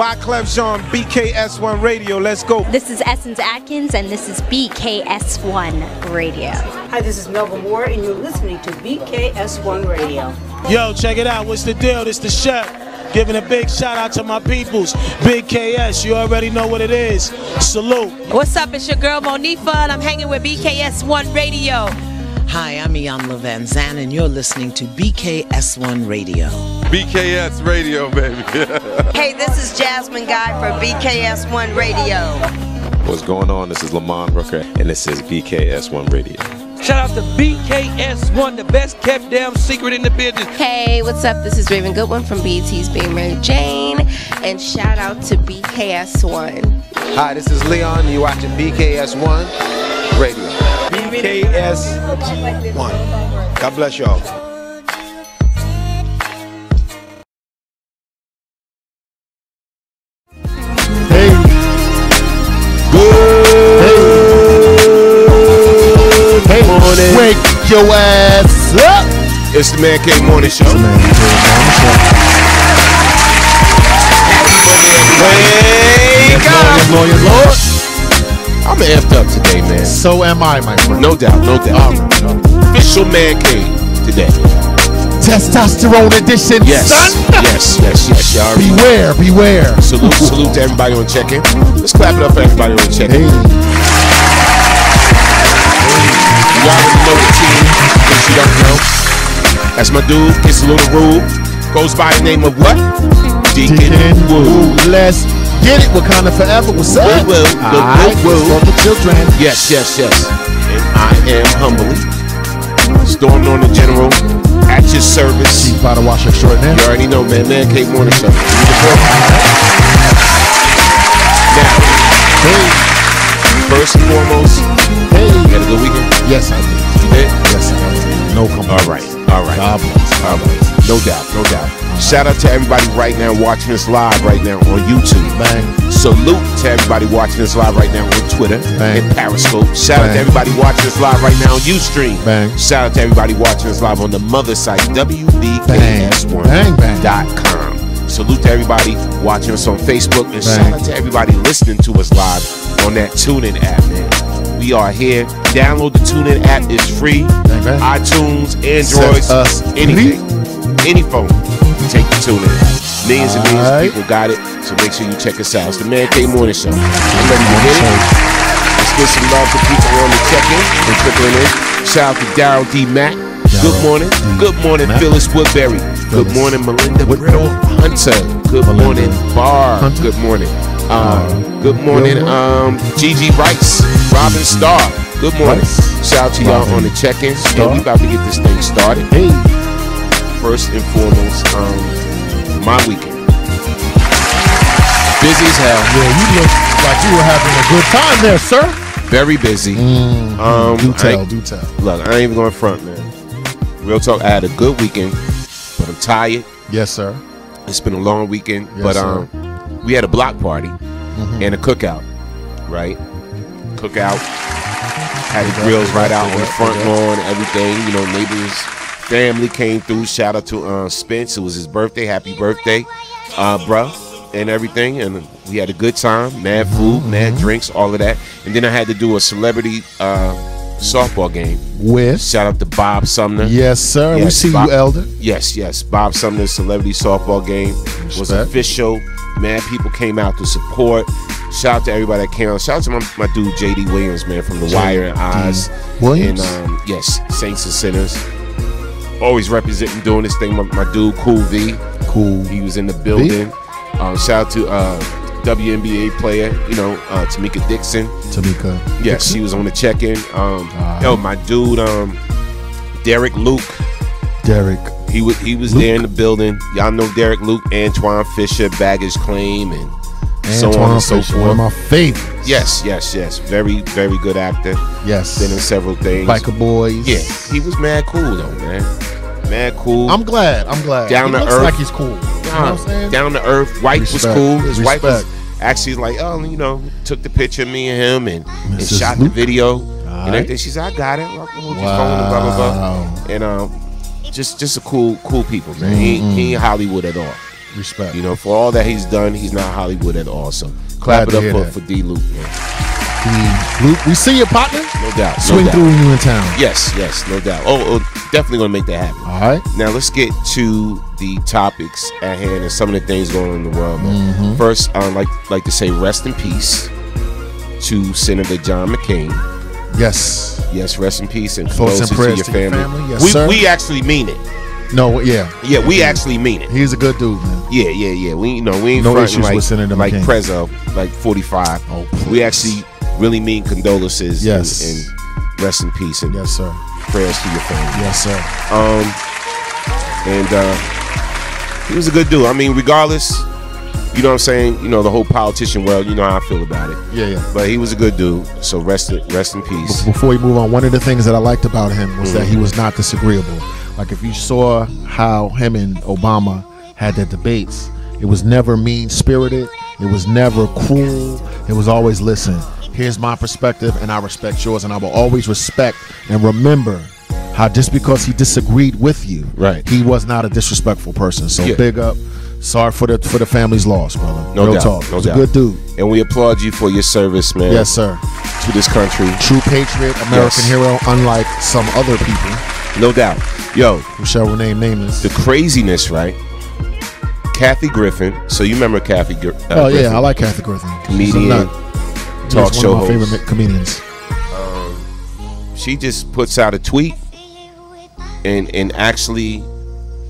Wyclef Jean, BKS1 Radio. Let's go. This is Essence Atkins, and this is BKS1 Radio. Hi, this is Melba Moore, and you're listening to BKS1 Radio. Yo, check it out. What's the deal? This the chef. Giving a big shout out to my peoples. Big KS, you already know what it is. Salute. What's up? It's your girl Monifa, and I'm hanging with BKS1 Radio. Hi, I'm Iyanla Vanzant, and you're listening to BKS1 Radio. BKS Radio, baby. Hey, this is Jasmine Guy for BKS1 Radio. What's going on? This is Lamont Rooker, and this is BKS1 Radio. Shout out to BKS1, the best kept damn secret in the business. Hey, what's up? This is Raven Goodwin from BET's Being Mary Jane, and shout out to BKS1. Hi, this is Leon. You're watching BKS1 Radio. BKS1. God bless y'all. Hey. Hey, morning. Wake your ass up. It's the Man Cave Morning Show. Wake up. Lord. I'm amped up today, man. So am I, my friend. No doubt, no doubt. Official Man Cave today. Testosterone edition, yes, son. Yes. Y'all beware, beware. Salute to everybody on check-in. Let's clap it up for everybody on check-in. Hey. You already know the team, in case you don't know. That's my dude, Kiss a Little Rube. Goes by the name of what? Deacon Woo. Let's get it. Wakanda forever. What's up? Will. For the children. Yes. And I am humbly stormed on the general at your service. Chief Potter Washer extraordinaire. You already know, man. Man Cave Morning Show. Now, first and foremost, you had a good weekend? Yes, I did. You did? Yes, I did. No complaints. All right. God bless. All right. No doubt. Shout out to everybody right now watching us live right now on YouTube. Bang. Salute to everybody watching us live right now on Twitter Bang. and Periscope. Shout out to everybody watching us live right now on Ustream. Bang. Shout out to everybody watching us live on the mother site, WBKS1.com. Salute to everybody watching us on Facebook. And shout out to everybody listening to us live on that TuneIn app, man. We are here. Download the TuneIn app. It's free. Bang. iTunes, Androids, anything. Any phone. Take the TuneIn app. Millions and millions of people got it. So make sure you check us out. It's the Man Cave Morning Show. I'm ready to get it. Let's get some love to people on the check-in and trickling in. Shout out to Daryl D. Mack. Good morning. Good morning, Phyllis Woodbury. Good morning, Melinda Brill Hunter. Good morning, Bar. Good morning. Good morning, Gigi Rice. Robin Starr. Good morning. Shout out to y'all on the check-in. And we about to get this thing started. Hey. First and foremost, my weekend. Busy as hell. Yeah, you look like you were having a good time there, sir. Very busy. Do tell. Look, I ain't even going to front, man. Real talk, I had a good weekend, but I'm tired. Yes, sir. It's been a long weekend, Yes, but sir. we had a block party and a cookout, right? Cookout. Had the grills right out on the front lawn, everything. You know, neighbors, family came through. Shout out to Spence. It was his birthday. Happy birthday, bruh, and everything. And we had a good time. Mad food, mad drinks, all of that. And then I had to do a celebrity softball game. With? Shout out to Bob Sumner. Yes, sir. Yes, we see Bob, you, Elder. Yes. Bob Sumner's celebrity softball game was official. Mad people came out to support. Shout out to everybody that came out. Shout out to my dude J.D. Williams, man, from The Wire and Oz. Williams? And yes, Saints and Sinners. Always representing, doing this thing. My dude Cool V. Cool. He was in the building. Shout out to WNBA player, Tamika Dixon. Yes, she was on the check-in. My dude, Derek Luke. He was there in the building. Y'all know Derek Luke, Antoine Fisher, Baggage Claim, and so on and so forth. One of my favorites. Yes. Very, very good actor. Yes. Been in several things. Biker Boys. Yeah, he was mad cool though, man. Mad cool. I'm glad. Down he to looks earth. like he's cool. You know what I'm saying? Down to earth. White was cool. His wife was Respect. actually like, took the picture of me and him and shot the video and everything. She said, I got it. I'll hold your phone and blah, blah, blah. And just a cool people, man. He ain't Hollywood at all. Respect. You know, for all that he's done, he's not Hollywood at all. So clap Glad it to up hear for D. Luke, man. We see you, partner. No doubt. Swing no doubt. through when you in town. Yes, no doubt. Oh, definitely gonna make that happen. All right. Now let's get to the topics at hand and some of the things going on in the world, man. First, I'd like to say rest in peace to Senator John McCain. Yes. Yes, rest in peace and Thoughts condolences and to prayers your to your family. family. Yes, sir. We actually mean it. No, yeah. Yeah, we actually mean it. He's a good dude, man. Yeah. We ain't No fronting issues like with Senator like McCain. Prezzo, like 45. Oh, we actually really mean condolences. Yes. and rest in peace and Yes, sir. prayers to your family. Yes, sir. And he was a good dude. I mean, regardless, you know what I'm saying? You know, the whole politician world, you know how I feel about it. Yeah. But he was a good dude, so rest in peace. Before we move on, one of the things that I liked about him was that he was not disagreeable. Like if you saw how him and Obama had their debates, it was never mean-spirited. It was never cruel. It was always, listen, here's my perspective and I respect yours, and I will always respect and remember how just because he disagreed with you, right, he was not a disrespectful person. So Yeah. big up. Sorry for the family's loss, brother. No Real doubt. talk. No He's a doubt. good dude. And we applaud you for your service, man. Yes, sir. To this country. True patriot, American hero, unlike some other people. No doubt. Yo. Who shall remain nameless. The craziness, right? Kathy Griffin. So you remember Kathy Griffin? Oh, yeah. I like Kathy Griffin. Comedian. Talk She's show one of my host. favorite comedians. She just puts out a tweet and actually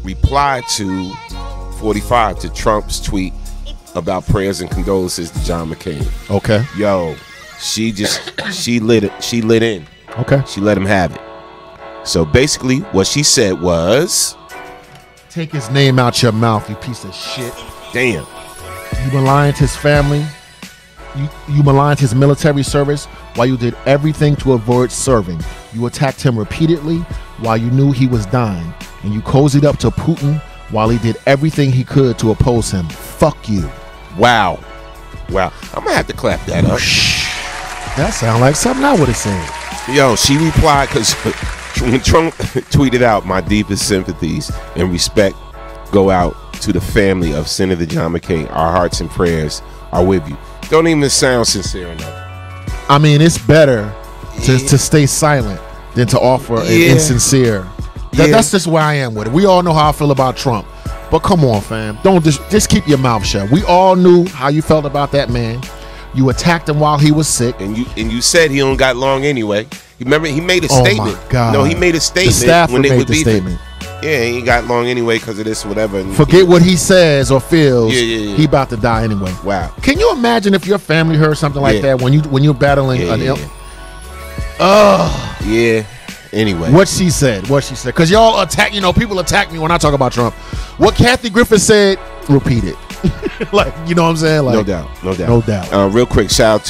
replied to 45 to Trump's tweet about prayers and condolences to John McCain. Okay. Yo, she lit it. She lit in. Okay. She let him have it. So basically what she said was, take his name out your mouth, you piece of shit. Damn. You maligned his family. You maligned his military service while you did everything to avoid serving. You attacked him repeatedly while you knew he was dying. And you cozied up to Putin while he did everything he could to oppose him. Fuck you. Wow. I'm going to have to clap that up. That sounds like something I would have said. Yo, she replied because when Trump tweeted out, my deepest sympathies and respect go out to the family of Senator John McCain. Our hearts and prayers are with you. Don't even sound sincere enough. I mean, it's better to stay silent than to offer an insincere. That's just where I am with it. We all know how I feel about Trump. But come on, fam. Don't just keep your mouth shut. We all knew how you felt about that man. You attacked him while he was sick. And you said he don't got long anyway. Remember, he made a statement. Oh my God. No, he made a statement. The staffer when they made were the beefing. statement. Yeah, he ain't got long anyway because of this or whatever. And Forget what he says or feels. Yeah. He about to die anyway. Wow. Can you imagine if your family heard something like that when you're battling an ill? Yeah. Anyway. What she said. Because y'all attack, people attack me when I talk about Trump. What Kathy Griffin said, repeat it. Like, you know what I'm saying? Like, No doubt. Real quick, shout out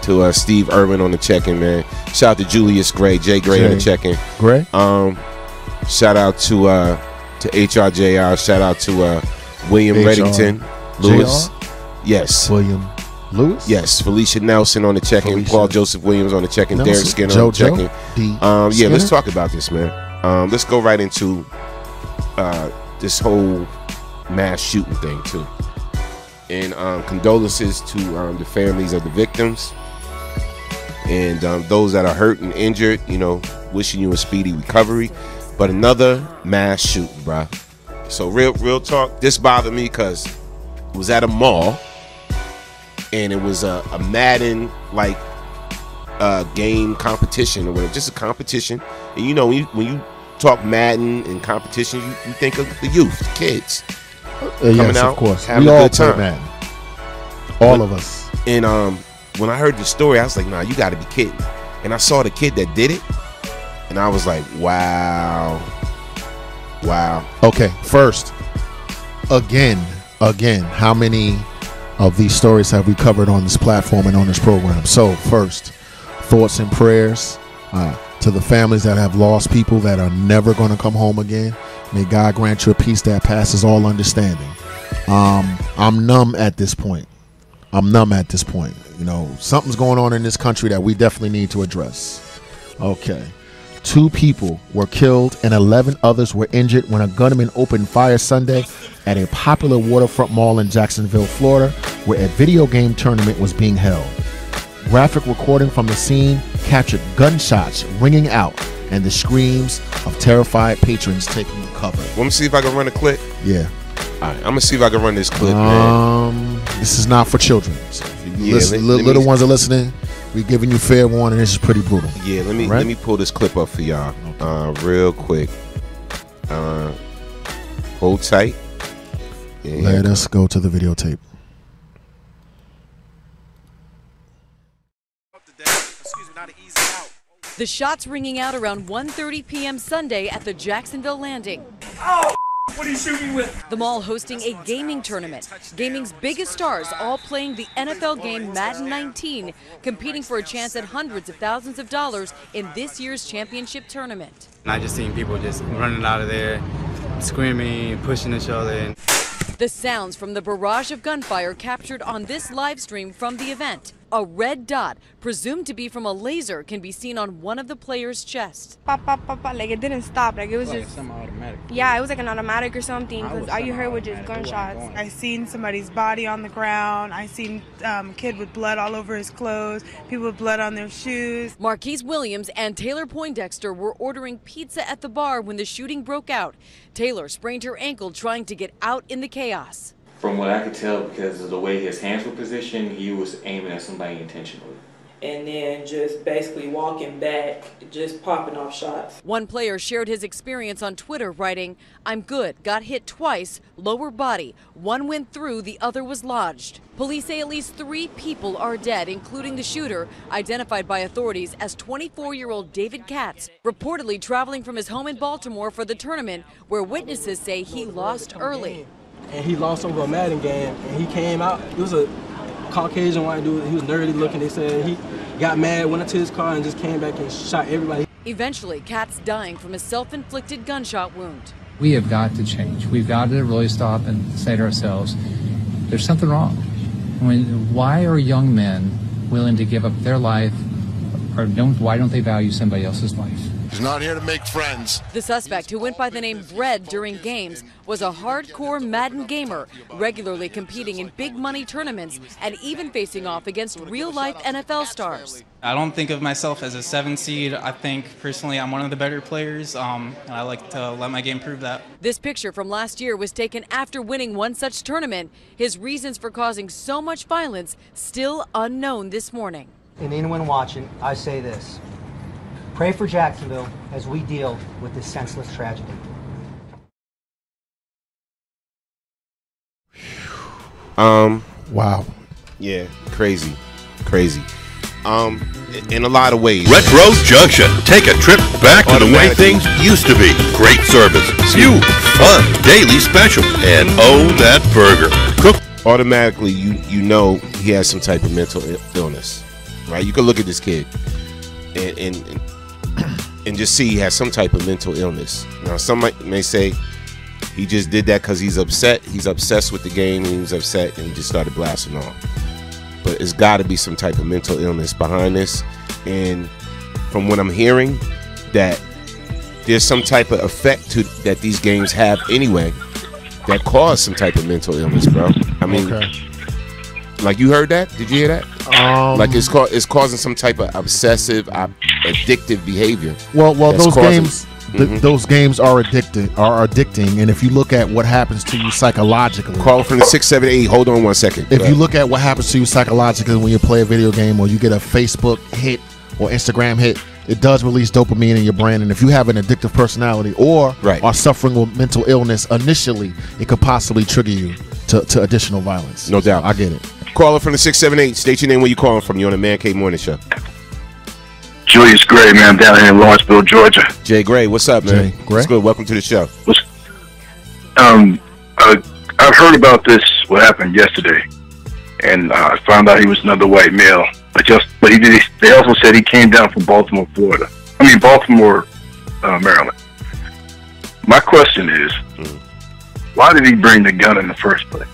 to Steve Irwin on the check-in, man. Shout out to Julius Gray, Jay Gray on the check-in. Gray. Shout out to HRJR. Shout out to William Reddington Lewis. Yes. William Lewis. Yes. Felicia Nelson on the check-in. Paul Joseph Williams on the check-in. Nelson. Derek Skinner on the check-in. Skinner? Let's talk about this, man. Let's go right into this whole mass shooting thing too. And condolences to the families of the victims and those that are hurt and injured. Wishing you a speedy recovery. But another mass shooting, bruh. So real talk. This bothered me because it was at a mall, and it was a Madden like game competition or whatever, just a competition. And when you talk Madden and competition, you think of the youth, the kids coming out, of course. having We a all good time. play Madden. All of us. And when I heard the story, I was like, nah, you got to be kidding. And I saw the kid that did it, and I was like, wow. Okay, first, again, how many of these stories have we covered on this platform and on this program? So, first, thoughts and prayers to the families that have lost people that are never going to come home again. May God grant you a peace that passes all understanding. I'm numb at this point. Something's going on in this country that we definitely need to address. Okay. 2 people were killed and 11 others were injured when a gunman opened fire Sunday at a popular waterfront mall in Jacksonville, Florida, where a video game tournament was being held. Graphic recording from the scene captured gunshots ringing out and the screams of terrified patrons taking cover. Let me see if I can run a clip. Yeah. All right, I'm gonna see if I can run this clip, man. This is not for children. So if you Yeah, little ones are listening, we're giving you fair warning. This is pretty brutal. Yeah, let me pull this clip up for y'all, real quick. Hold tight. Yeah, Let us go to the videotape. The shots ringing out around 1:30 p.m. Sunday at the Jacksonville Landing. Oh, what are you shooting with? The mall hosting a gaming tournament. Gaming's biggest stars all playing the NFL game Madden 19, competing for a chance at hundreds of thousands of dollars in this year's championship tournament. I just seen people just running out of there, screaming, pushing each other. And the sounds from the barrage of gunfire captured on this live stream from the event. A red dot, presumed to be from a laser, can be seen on one of the players' chests. Pop, pop, pop, pop. Like it didn't stop. Like it was just something automatic. Yeah, it was like an automatic or something. Because all you heard was just gunshots. I seen somebody's body on the ground. I seen kid with blood all over his clothes. People with blood on their shoes. Marquise Williams and Taylor Poindexter were ordering pizza at the bar when the shooting broke out. Taylor sprained her ankle trying to get out in the chaos. From what I could tell, because of the way his hands were positioned, he was aiming at somebody intentionally. And then just basically walking back, just popping off shots. One player shared his experience on Twitter, writing, "I'm good, got hit twice, lower body. One went through, the other was lodged." Police say at least 3 people are dead, including the shooter, identified by authorities as 24-year-old David Katz, reportedly traveling from his home in Baltimore for the tournament, where witnesses say he lost early. And he lost over a Madden game, and he came out. It was a Caucasian white dude. He was nerdy looking. They said he got mad, went into his car, and just came back and shot everybody. Eventually, Katz dying from a self-inflicted gunshot wound. We have got to change. We've got to really stop and say to ourselves, there's something wrong. Why are young men willing to give up their life, or why don't they value somebody else's life? He's not here to make friends. The suspect, who went by the name Bread during games, was a hardcore Madden gamer, regularly competing in big money tournaments and even facing off against real-life NFL stars. I don't think of myself as a 7 seed. I think personally I'm one of the better players, and I like to let my game prove that. This picture from last year was taken after winning one such tournament. His reasons for causing so much violence still unknown this morning. And anyone watching, I say this. Pray for Jacksonville as we deal with this senseless tragedy. Wow. Yeah, crazy. In a lot of ways. Retro Junction. Take a trip back to the way things used to be. Great service, few, fun, daily special, and oh, that burger. Cook. Automatically, you know he has some type of mental illness, right? You can look at this kid and just see he has some type of mental illness. Now, some may say he just did that because he's upset. He's obsessed with the game, and he was upset, and he just started blasting off. But it's got to be some type of mental illness behind this. And from what I'm hearing, that there's some type of effect that these games have anyway that cause some type of mental illness, bro. I mean, like, you heard that? Did you hear that? Like it's causing some type of obsessive, addictive behavior. Well, those games, those games are addicting, and if you look at what happens to you psychologically, call from the 678. Hold on 1 second. If you look at what happens to you psychologically when you play a video game or you get a Facebook hit or Instagram hit, it does release dopamine in your brain, and if you have an addictive personality or are suffering with mental illness, initially it could possibly trigger you to additional violence. No doubt. I get it. Caller from the 678. State your name, where you calling from. You're on the Man Cave Morning Show. Julius Gray, man, I'm down here in Lawrenceville, Georgia. Jay Gray, what's up, man? What's good? Welcome to the show. I've heard about this, what happened yesterday, and I found out he was another white male. But they also said he came down from Baltimore, Maryland. My question is, why did he bring the gun in the first place?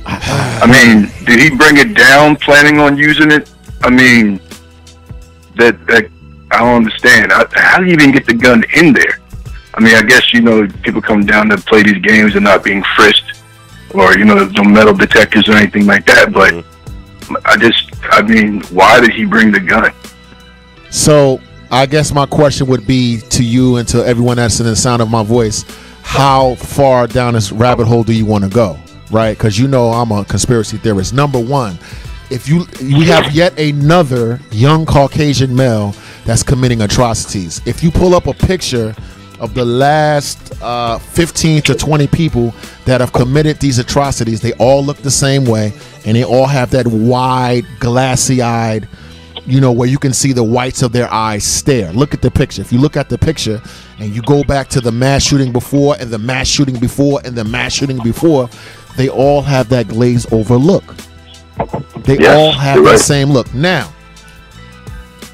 I mean, did he bring it down planning on using it? I mean, that I don't understand. How do you even get the gun in there? I mean, I guess, you know, people come down to play these games and not being frisked or, you know, no metal detectors or anything like that. But I mean, why did he bring the gun? So I guess my question would be to you and to everyone that's in the sound of my voice, how far down this rabbit hole do you want to go, right? Because you know I'm a conspiracy theorist. Number one, we have yet another young Caucasian male that's committing atrocities. If you pull up a picture of the last 15 to 20 people that have committed these atrocities, they all look the same way, and they all have that wide, glassy-eyed, you know, where you can see the whites of their eyes stare. Look at the picture. If you look at the picture and you go back to the mass shooting before and the mass shooting before and the mass shooting before, they all have that glazed over look. They all have that same look. Now,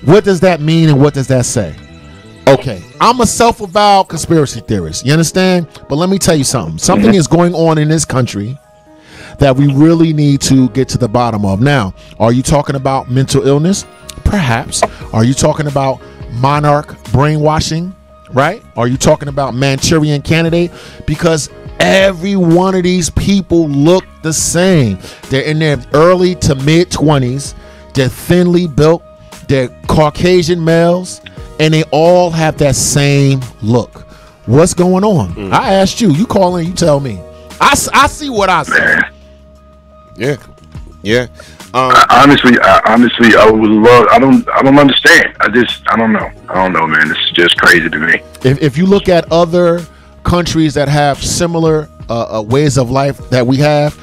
what does that mean and what does that say? Okay, I'm a self-avowed conspiracy theorist. You understand? But let me tell you something. Something is going on in this country that we really need to get to the bottom of. Now, are you talking about mental illness? Perhaps. Are you talking about monarch brainwashing? Right? Are you talking about Manchurian Candidate? Because every one of these people look the same. They're in their early to mid 20s. They're thinly built. They're Caucasian males, and they all have that same look. What's going on? I asked you. You call in. You tell me. I see what I see. Yeah. Honestly, I would love. I don't understand. I don't know. I don't know, man. This is just crazy to me. If you look at other countries that have similar ways of life that we have,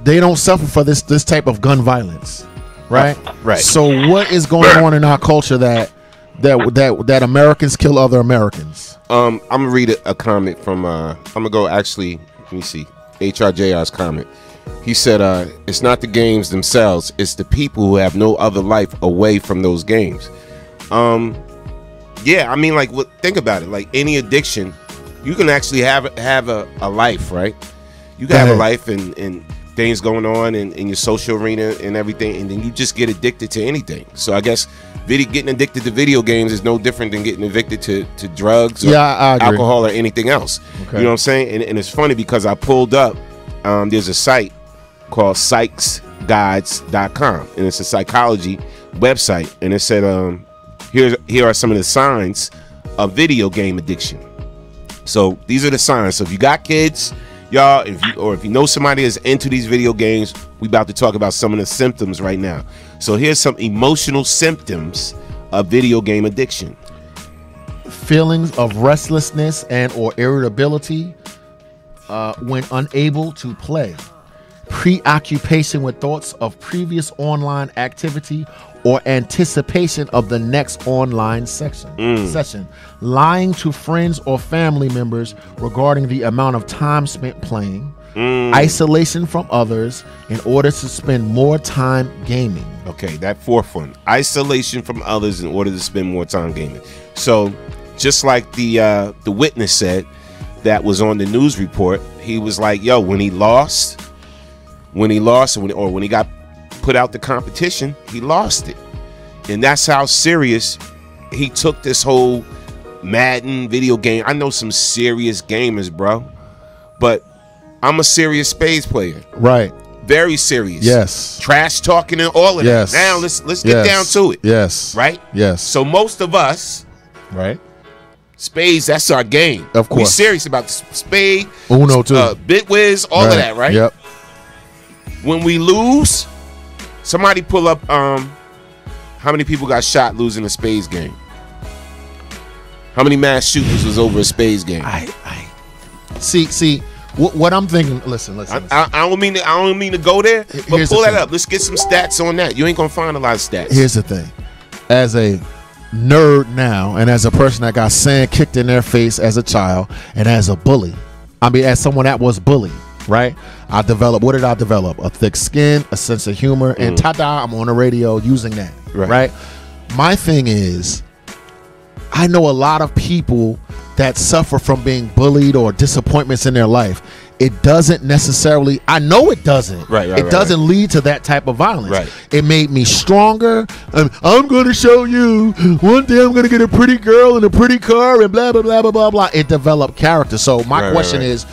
they don't suffer for this type of gun violence, right? Right. So what is going on in our culture that Americans kill other Americans? I'm gonna read a comment from. I'm gonna go. Actually, let me see. HRJR's comment. He said, "It's not the games themselves; it's the people who have no other life away from those games." Yeah, I mean, like, think about it. Like any addiction, you can actually have a life, right? You can have a life and things going on in your social arena and everything, and then you just get addicted to anything. So I guess getting addicted to video games is no different than getting addicted to drugs or alcohol or anything else. Okay. You know what I'm saying? And it's funny because I pulled up, there's a site called psychsguides.com, and it's a psychology website, and it said here are some of the signs of video game addiction. So these are the signs. So if you got kids, y'all, if you know somebody that's into these video games, we about to talk about some of the symptoms right now. So here's some emotional symptoms of video game addiction. Feelings of restlessness and or irritability when unable to play. Preoccupation with thoughts of previous online activity or anticipation of the next online session. Lying to friends or family members regarding the amount of time spent playing. Isolation from others in order to spend more time gaming. Okay, that fourth one. Isolation from others in order to spend more time gaming. So just like the witness said that was on the news report, he was like, yo, when he lost, when he got put out the competition, he lost it. And that's how serious he took this whole Madden video game. I know some serious gamers, bro, but I'm a serious spades player. Right. Very serious. Yes. Trash talking and all of that. Now let's get down to it. Yes. Right? Yes. So most of us, right? Spades, that's our game. Of course. We serious about spade, Uno too. Bitwiz, all of that, right? Yep. When we lose, somebody pull up how many people got shot losing a spades game? How many mass shootings was over a spades game? I see what I'm thinking. Listen. I don't mean to go there, but pull that up. Let's get some stats on that. You ain't gonna find a lot of stats. Here's the thing. As a nerd now, and as a person that got sand kicked in their face as a child, and as a bully, as someone that was bullied, right? What did I develop? A thick skin, a sense of humor, and ta-da, I'm on the radio using that, right? My thing is, I know a lot of people that suffer from being bullied or disappointments in their life, it doesn't necessarily, I know it doesn't. It doesn't lead to that type of violence. It made me stronger. I'm going to show you. One day I'm going to get a pretty girl and a pretty car and blah, blah, blah, blah, blah, blah. It developed character. So my question is,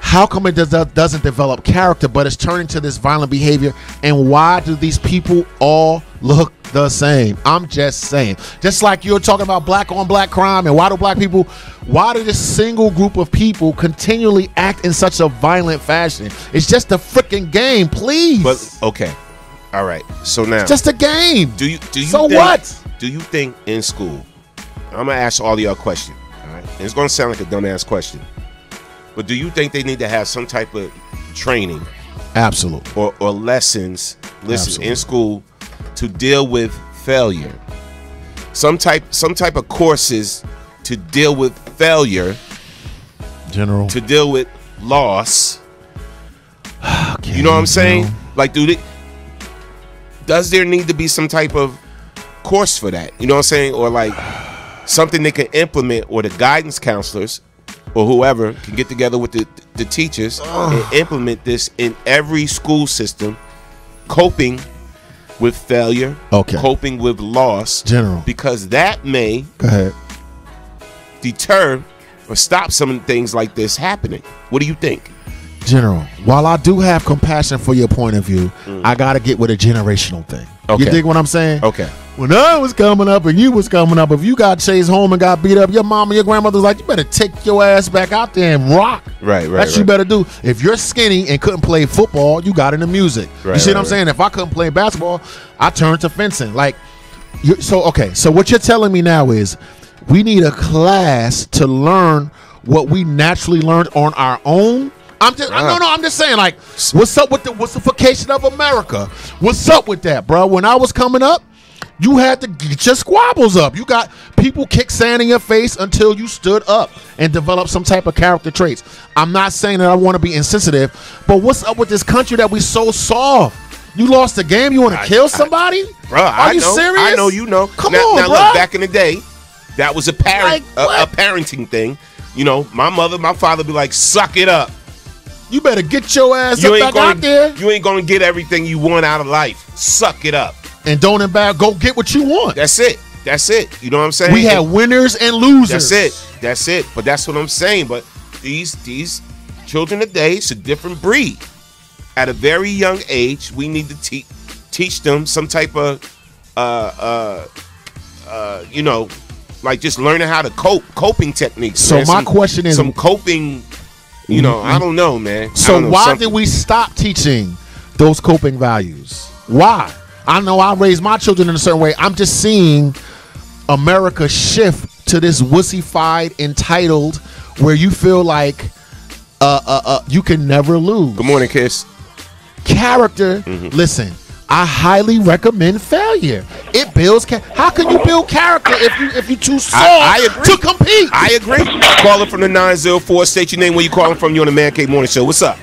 how come it doesn't develop character, but it's turning to this violent behavior? And why do these people all look the same? I'm just saying. Just like you're talking about black on black crime, and why do this single group of people continually act in such a violent fashion? It's just a freaking game, please. But okay, all right. So now it's just a game. Do you so think, what? Do you think in school? I'm gonna ask all of y'all a question. All right, and it's gonna sound like a dumbass question, but do you think they need to have some type of training, absolutely, or lessons, Absolutely. in school to deal with failure? Some type of courses to deal with failure, general, to deal with loss. You know what I'm saying? Like, does there need to be some type of course for that? You know what I'm saying? Or like something they can implement, or the guidance counselors or whoever can get together with the teachers and implement this in every school system, coping with failure, coping with loss, general, because that may go ahead deter or stop some things like this happening. What do you think? General, while I do have compassion for your point of view, I gotta get with a generational thing. You dig what I'm saying? Okay. When I was coming up and you was coming up, if you got chased home and got beat up, your mom and your grandmother was like, you better take your ass back out there and rock. Right. That's what you better do. If you're skinny and couldn't play football, you got into music. You see what I'm saying? If I couldn't play basketball, I turned to fencing. Like, so what you're telling me now is we need a class to learn what we naturally learned on our own. I'm just saying, like, what's up with the wussification of America? What's up with that, bro? When I was coming up, you had to get your squabbles up. You got people kick sand in your face until you stood up and developed some type of character traits. I'm not saying that I want to be insensitive, but what's up with this country that we so soft? You lost the game, you want to kill somebody? Bro, Are you serious? I know you know. Come now, on, now bro. Look, back in the day, that was a parenting thing. You know, my mother, my father be like, suck it up. You better get your ass up back out there. You ain't gonna get everything you want out of life. Suck it up. And don't embarrass. Go get what you want. That's it. You know what I'm saying? We have winners and losers. That's it. But that's what I'm saying. But these children today, it's a different breed. At a very young age, we need to teach them some type of you know, like just learning how to coping techniques. So man. my question is some coping. You know, I don't know, man. So why did we stop teaching those coping values? Why? I know I raised my children in a certain way. I'm just seeing America shift to this wussified, entitled, where you feel like you can never lose. Good morning, Kiss. Character. Listen, I highly recommend failure. It builds. How can you build character if you too soft to compete? I agree. Calling from the 904. State your name. Where you calling from? You on the Man Cave Morning Show. What's up?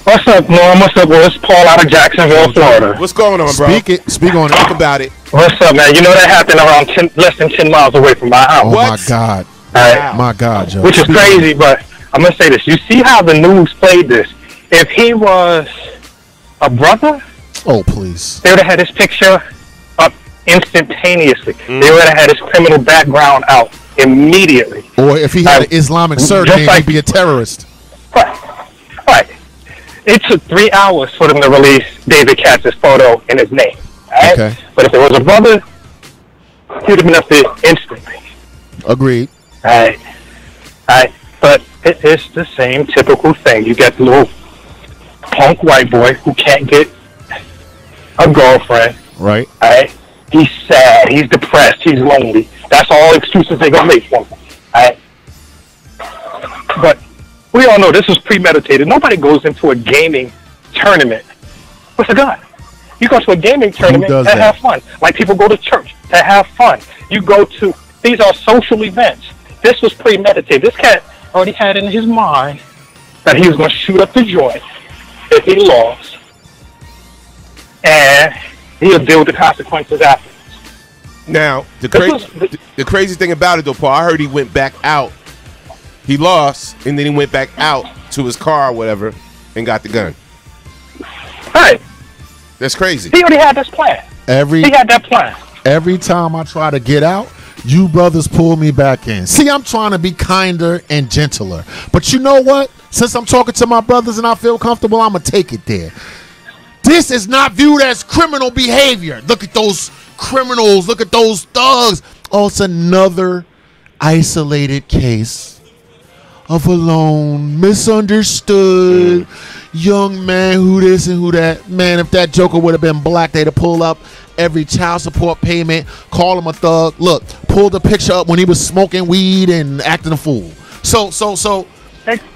What's up, Norm? What's up? Well, it's Paul out of Jacksonville, Florida. What's going on, bro? Speak on it. Talk about it. What's up, man? You know that happened around less than 10 miles away from my house. Oh my God! Right. My God, Joe. Which is crazy, but I'm gonna say this. You see how the news played this? If he was a brother, oh please, they would have had his picture up instantaneously. They would have had his criminal background out immediately. Or if he had an Islamic surname, he'd be a terrorist. Right. It took 3 hours for them to release David Katz's photo and his name. Right? Okay. But if it was a brother, he would have been up there instantly. Agreed. Right. But it's the same typical thing. You get the little punk white boy who can't get a girlfriend. Right. Right. He's sad. He's depressed. He's lonely. That's all excuses they're gonna make for him. Right. But we all know this was premeditated. Nobody goes into a gaming tournament with a gun. You go to a gaming tournament to have fun. Like people go to church to have fun. These are social events. This was premeditated. This cat already had in his mind that he was going to shoot up the joint if he lost. And he'll deal with the consequences after. Now, the crazy thing about it, though, Paul, I heard he went back out. He lost, and then he went back out to his car or whatever and got the gun. Right. That's crazy. He already had this plan. He had that plan. Every time I try to get out, you brothers pull me back in. See, I'm trying to be kinder and gentler. But you know what? Since I'm talking to my brothers and I feel comfortable, I'm going to take it there. This is not viewed as criminal behavior. Look at those criminals. Look at those thugs. Oh, it's another isolated case of a lone, misunderstood young man who this and who that. Man, if that joker would have been black, they'd have pulled up every child support payment, call him a thug. Look, pulled the picture up when he was smoking weed and acting a fool. So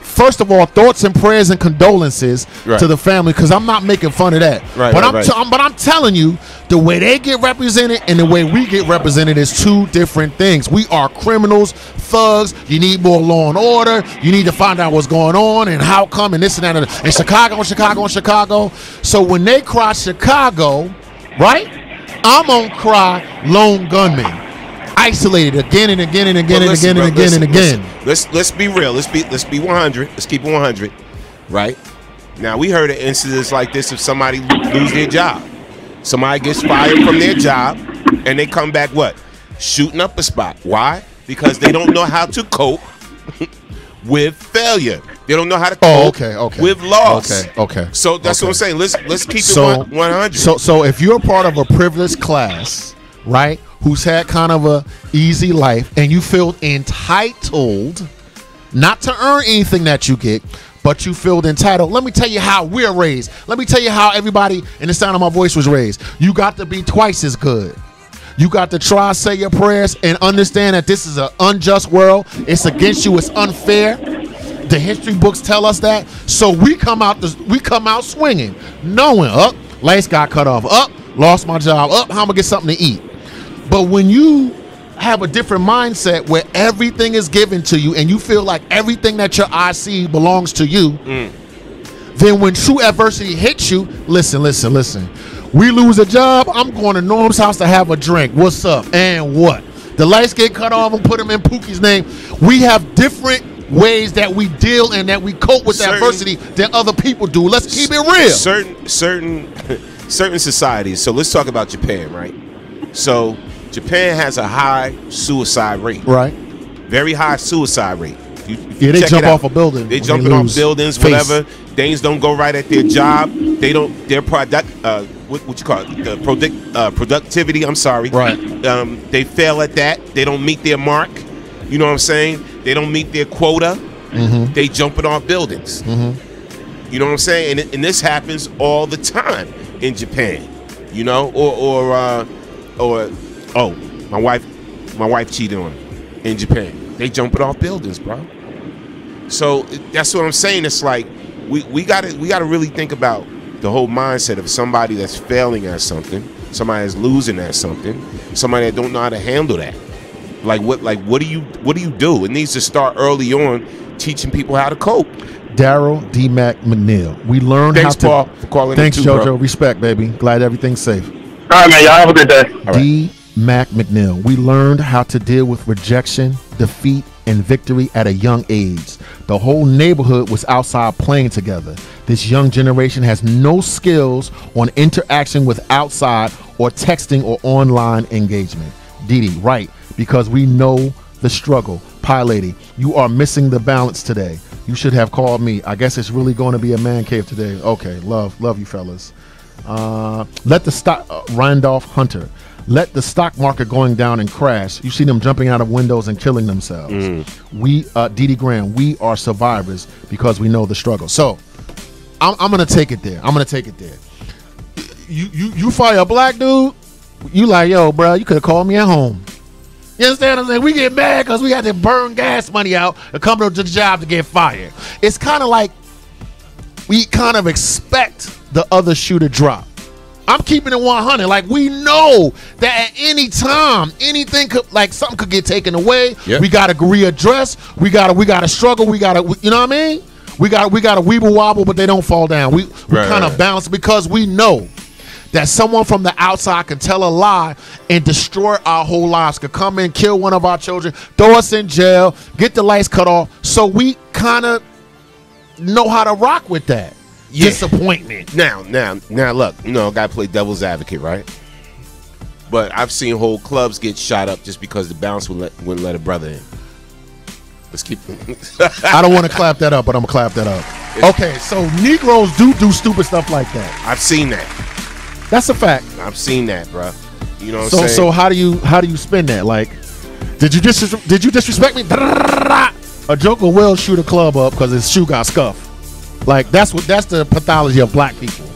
first of all, thoughts and prayers and condolences to the family, because I'm not making fun of that. But I'm telling you, the way they get represented and the way we get represented is two different things. We are criminals, thugs. You need more law and order. You need to find out what's going on and how come and this and that. And Chicago. So when they cry Chicago, right, I'm on cry lone gunman. Isolated again and again and again and again and again and again. Let's be real. Let's be 100. Let's keep it 100. Right? Now we heard of incidents like this if somebody lose their job. Somebody gets fired from their job and they come back what? Shooting up a spot. Why? Because they don't know how to cope with failure. They don't know how to cope with loss. Okay. So that's what I'm saying. Let's keep it 100. So if you're part of a privileged class, right, who's had kind of a easy life and you feel entitled not to earn anything that you get, but you feel entitled. Let me tell you how we're raised. Let me tell you how everybody in the sound of my voice was raised. You got to be twice as good. You got to try, say your prayers, and understand that this is an unjust world. It's against you. It's unfair. The history books tell us that. So we come out swinging, knowing, lights got cut off, lost my job, how I'm gonna get something to eat. But when you have a different mindset where everything is given to you and you feel like everything that your eyes see belongs to you, then when true adversity hits you, listen. We lose a job, I'm going to Norm's house to have a drink. What's up? And what? The lights get cut off and put him in Pookie's name. We have different ways that we deal and that we cope with adversity than other people do. Let's keep it real. Certain societies. So let's talk about Japan, right? So Japan has a high suicide rate. Right. Very high suicide rate. They jump off a building. They jumping off buildings, whatever. Things don't go right at their job. They don't. Their product. What you call it? The productivity. I'm sorry. Right. They fail at that. They don't meet their mark. You know what I'm saying? They don't meet their quota. They jumping off buildings. You know what I'm saying? And this happens all the time in Japan. You know, or my wife cheated on me in Japan. They jumping off buildings, bro. So that's what I'm saying. It's like we gotta really think about the whole mindset of somebody that's failing at something, somebody that's losing at something, somebody that don't know how to handle that. What do you do? It needs to start early on, teaching people how to cope. Daryl D. Mac McNeil. We learned Thanks, how to. Paul, for calling. Thanks, in too, JoJo. bro. Respect, baby. Glad everything's safe. All right, man. Y'all have a good day. D. Mac McNeil. We learned how to deal with rejection, defeat, and victory at a young age. The whole neighborhood was outside playing together. This young generation has no skills on interaction with outside or texting or online engagement. Didi, right, because we know the struggle. Pie Lady, you are missing the balance today. You should have called me. I guess it's really going to be a man cave today. Okay, love you fellas. Randolph Hunter. Let the stock market going down and crash. You see them jumping out of windows and killing themselves. We, Didi Graham, we are survivors because we know the struggle. So I'm gonna take it there. You fire a black dude, you like, yo, bro, you could have called me at home. You understand what I'm saying? We get mad because we had to burn gas money out to come to the job to get fired. It's kind of like we kind of expect the other shoe to drop. I'm keeping it 100. Like, we know that at any time, anything could, like, something could get taken away. Yep. We got to readdress. We got to struggle. We got to, you know what I mean? We got to weeble wobble, but they don't fall down. We kind of balance because we know that someone from the outside can tell a lie and destroy our whole lives, could come in, kill one of our children, throw us in jail, get the lights cut off. So we kind of know how to rock with that disappointment. Now, look, gotta play devil's advocate, right? But I've seen whole clubs get shot up just because the bounce wouldn't let a brother in. Let's keep. I don't want to clap that up, but I'm gonna clap that up. Okay, so Negroes do stupid stuff like that. I've seen that. That's a fact. I've seen that, bro. You know what I'm saying? So how do you spin that? Like, did you disrespect me? A joker will shoot a club up because his shoe got scuffed. Like that's the pathology of black people.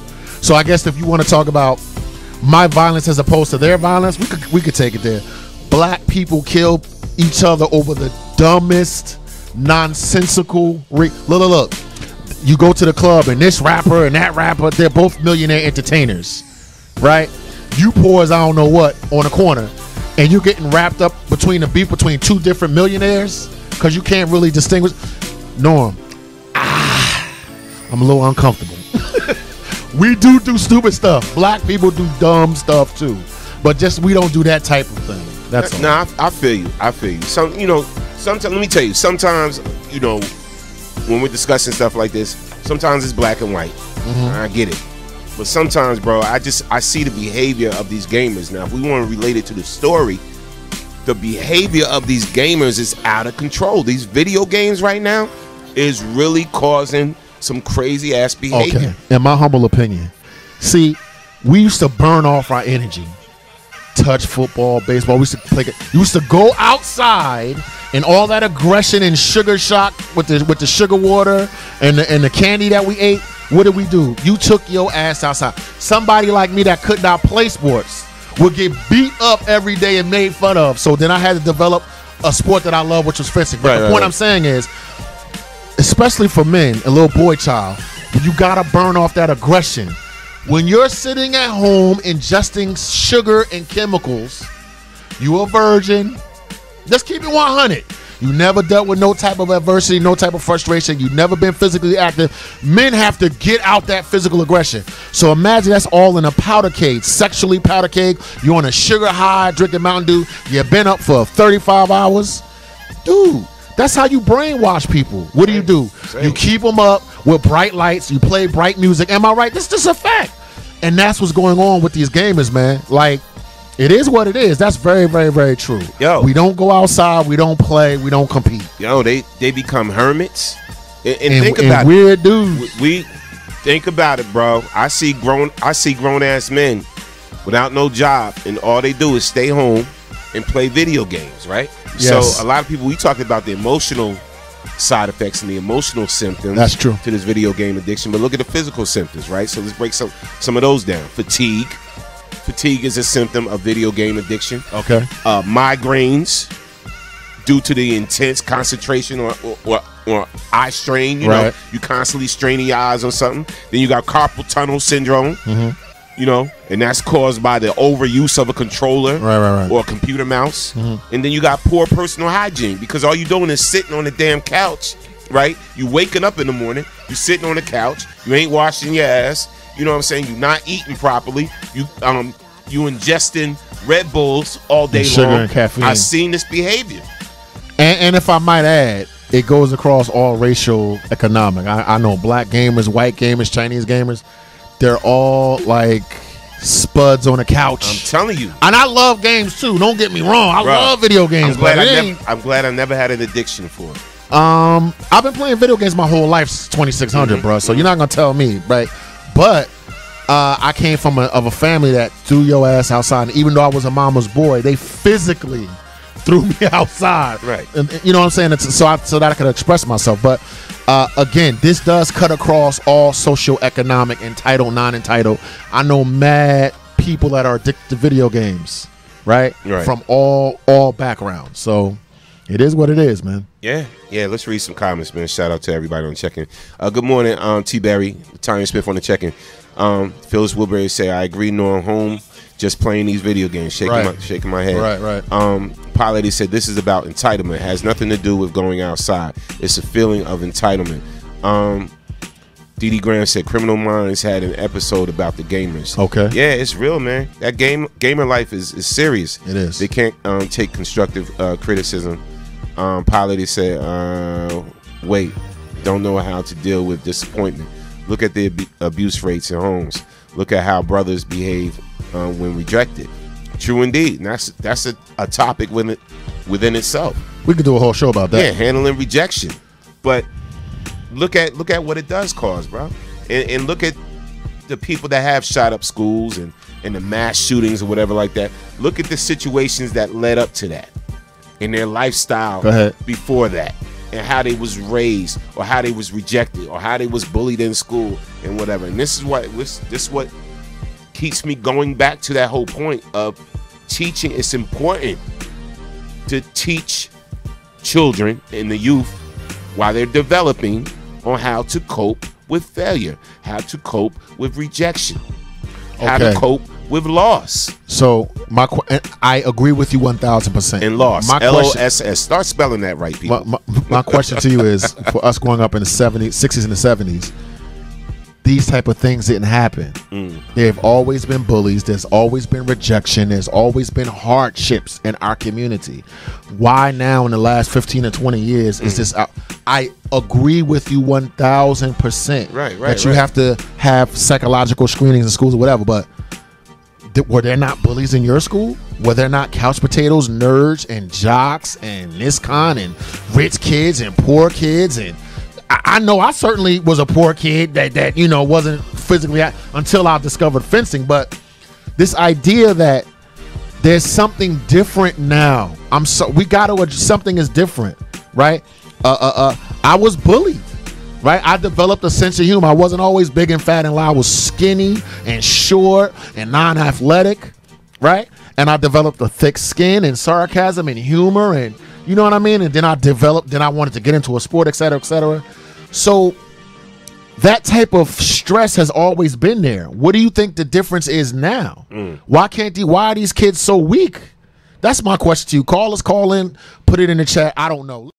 So I guess if you want to talk about my violence as opposed to their violence, we could take it there. Black people kill each other over the dumbest, nonsensical. Look. You go to the club and this rapper and that rapper, they're both millionaire entertainers, right? You pour as I don't know what on a corner, and you're getting wrapped up between the beef between two different millionaires because you can't really distinguish. Norm, I'm a little uncomfortable. We do stupid stuff. Black people do dumb stuff too, but just we don't do that type of thing. That's all. Nah, I feel you. Sometimes let me tell you. Sometimes when we're discussing stuff like this, sometimes it's black and white. I get it. But sometimes, bro, I see the behavior of these gamers. Now, if we want to relate it to the story, the behavior of these gamers is out of control. These video games right now is really causing some crazy ass behavior. Okay, in my humble opinion. See, we used to burn off our energy. Touch football, baseball. We used to play. You used to go outside and all that aggression and sugar shock with the sugar water and the candy that we ate. What did we do? You took your ass outside. Somebody like me that could not play sports would get beat up every day and made fun of. So then I had to develop a sport that I love, which was fencing. But the point I'm saying is, especially for men, a little boy child, you gotta burn off that aggression. When you're sitting at home ingesting sugar and chemicals, you a virgin. Let's keep it 100. You never dealt with no type of adversity, no type of frustration. You've never been physically active. Men have to get out that physical aggression. So imagine that's all in a powder keg, sexually powder keg. You're on a sugar high, drinking Mountain Dew. You've been up for 35 hours. Dude, that's how you brainwash people. What do? You keep them up with bright lights. You play bright music. Am I right? This is just a fact. And that's what's going on with these gamers, man. Like, it is what it is. That's very, very, very true. Yo, we don't go outside. We don't play. We don't compete. Yo, they become hermits. And think about weird dudes. We think about it, bro. I see grown ass men without no job, and all they do is stay home and play video games, right? Yes. So a lot of people, we talked about the emotional side effects and the emotional symptoms. That's true. To this video game addiction, but look at the physical symptoms, right? So let's break some of those down. Fatigue is a symptom of video game addiction. Okay. Migraines due to the intense concentration or eye strain. You know, you constantly straining your eyes on something. Then you got carpal tunnel syndrome. You know, and that's caused by the overuse of a controller or a computer mouse. And then you got poor personal hygiene because all you're doing is sitting on the damn couch, right? You waking up in the morning, you sitting on the couch, you ain't washing your ass. You know what I'm saying? You're not eating properly. You ingesting Red Bulls all day sugar long. And caffeine. I've seen this behavior. And if I might add, it goes across all racial economic. I know black gamers, white gamers, Chinese gamers. They're all like spuds on a couch. I'm telling you. And I love games too. Don't get me wrong. I love video games. I'm glad I never had an addiction for it. I've been playing video games my whole life since 2600, bro. So you're not gonna tell me, right? But I came from a family that threw your ass outside. And even though I was a mama's boy, they physically threw me outside. Right. And you know what I'm saying? So that I could express myself. But again, this does cut across all socioeconomic, entitled, non-entitled. I know mad people that are addicted to video games, right? From all backgrounds. So it is what it is, man. Yeah. Let's read some comments, man. Shout out to everybody on check-in. Good morning, T. Berry, Tanya Smith on the check-in. Phyllis Woodbury say, I agree, Norm, home just playing these video games, shaking my head. Right. Pilot said, this is about entitlement. It has nothing to do with going outside. It's a feeling of entitlement. D.D. Graham said, Criminal Minds had an episode about the gamers. Okay. Yeah, it's real, man. That gamer life is serious. It is. They can't take constructive criticism. Pilot said, wait, don't know how to deal with disappointment. Look at the abuse rates in homes. Look at how brothers behave when rejected. True indeed. And that's a topic within itself. We could do a whole show about that. Yeah, handling rejection. But look at what it does cause, bro. And look at the people that have shot up schools and the mass shootings or whatever like that. Look at the situations that led up to that and their lifestyle before that, and how they was raised or how they was rejected or how they was bullied in school and whatever. And this is what keeps me going back to that whole point of teaching. It's important to teach children and the youth while they're developing on how to cope with failure, how to cope with rejection, how to cope with loss. So I agree with you 1,000%. And loss, LOSS. Start spelling that right, people. My question to you is, for us growing up in the 70s, 60s and the 70s, these type of things didn't happen. There have always been bullies. There's always been rejection. There's always been hardships in our community. Why now in the last 15 or 20 years is this? I agree with you 1,000%. Right. That you have to have psychological screenings in schools or whatever, but were there not bullies in your school? Were there not couch potatoes, nerds, and jocks, and NISCON, and rich kids and poor kids? And I know I certainly was a poor kid that wasn't physically until I discovered fencing. But this idea that there's something different now, something is different, right? I was bullied. Right, I developed a sense of humor. I wasn't always big and fat and loud. I was skinny and short and non-athletic, right? And I developed a thick skin and sarcasm and humor, and you know what I mean? And then I wanted to get into a sport, et cetera, et cetera. So that type of stress has always been there. What do you think the difference is now? Why are these kids so weak? That's my question to you. Call in, put it in the chat. I don't know.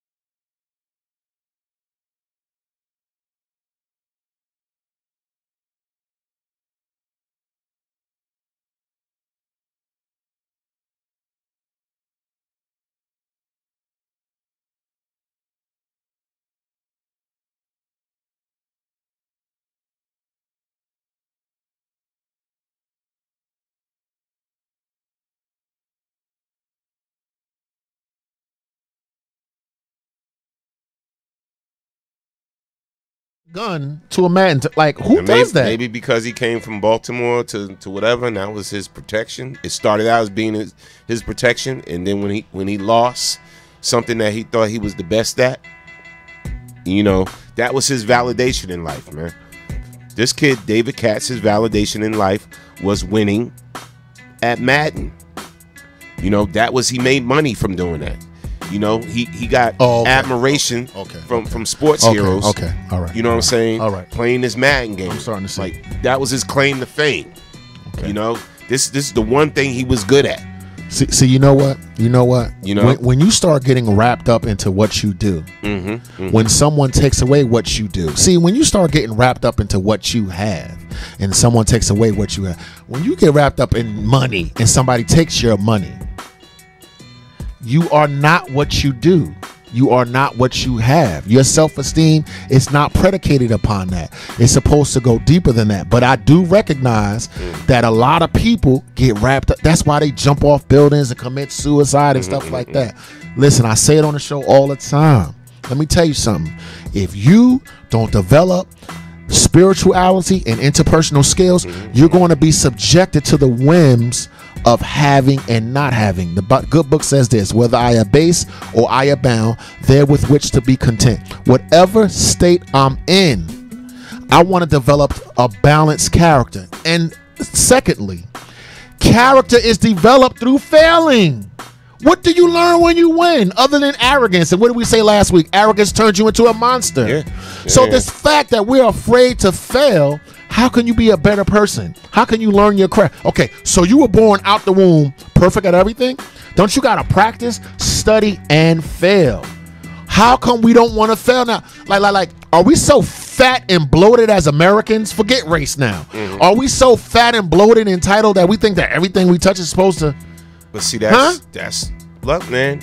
Gun to a man, who does that? Maybe because he came from Baltimore to whatever, and that was his protection. It started out as being his protection, and then when he lost something that he thought he was the best at, that was his validation in life, man. This kid, David Katz, his validation in life was winning at Madden. He made money from doing that. He got admiration from sports heroes. Okay, all right. You know what I'm saying? All right. Playing his Madden game. I'm starting to see. That was his claim to fame. Okay. This is the one thing he was good at. See, you know what? When you start getting wrapped up into what you do, when someone takes away what you do. See, when you start getting wrapped up into what you have, and someone takes away what you have. When you get wrapped up in money and somebody takes your money, you are not what you do. You are not what you have. Your self-esteem is not predicated upon that. It's supposed to go deeper than that. But I do recognize that a lot of people get wrapped up. That's why they jump off buildings and commit suicide and stuff like that. Listen, I say it on the show all the time. Let me tell you something. If you don't develop spirituality and interpersonal skills, you're going to be subjected to the whims of having and not having. The good book says this: whether I abase or I abound, there with which to be content. Whatever state I'm in, I want to develop a balanced character. And secondly, character is developed through failing. What do you learn when you win other than arrogance? And what did we say last week? Arrogance turns you into a monster. So this fact that we're afraid to fail, how can you be a better person? How can you learn your craft? Okay, so you were born out the womb perfect at everything? Don't you got to practice, study, and fail? How come we don't want to fail now? Like, are we so fat and bloated as Americans? Forget race now. Are we so fat and bloated and entitled that we think that everything we touch is supposed to... But see, that's look, man.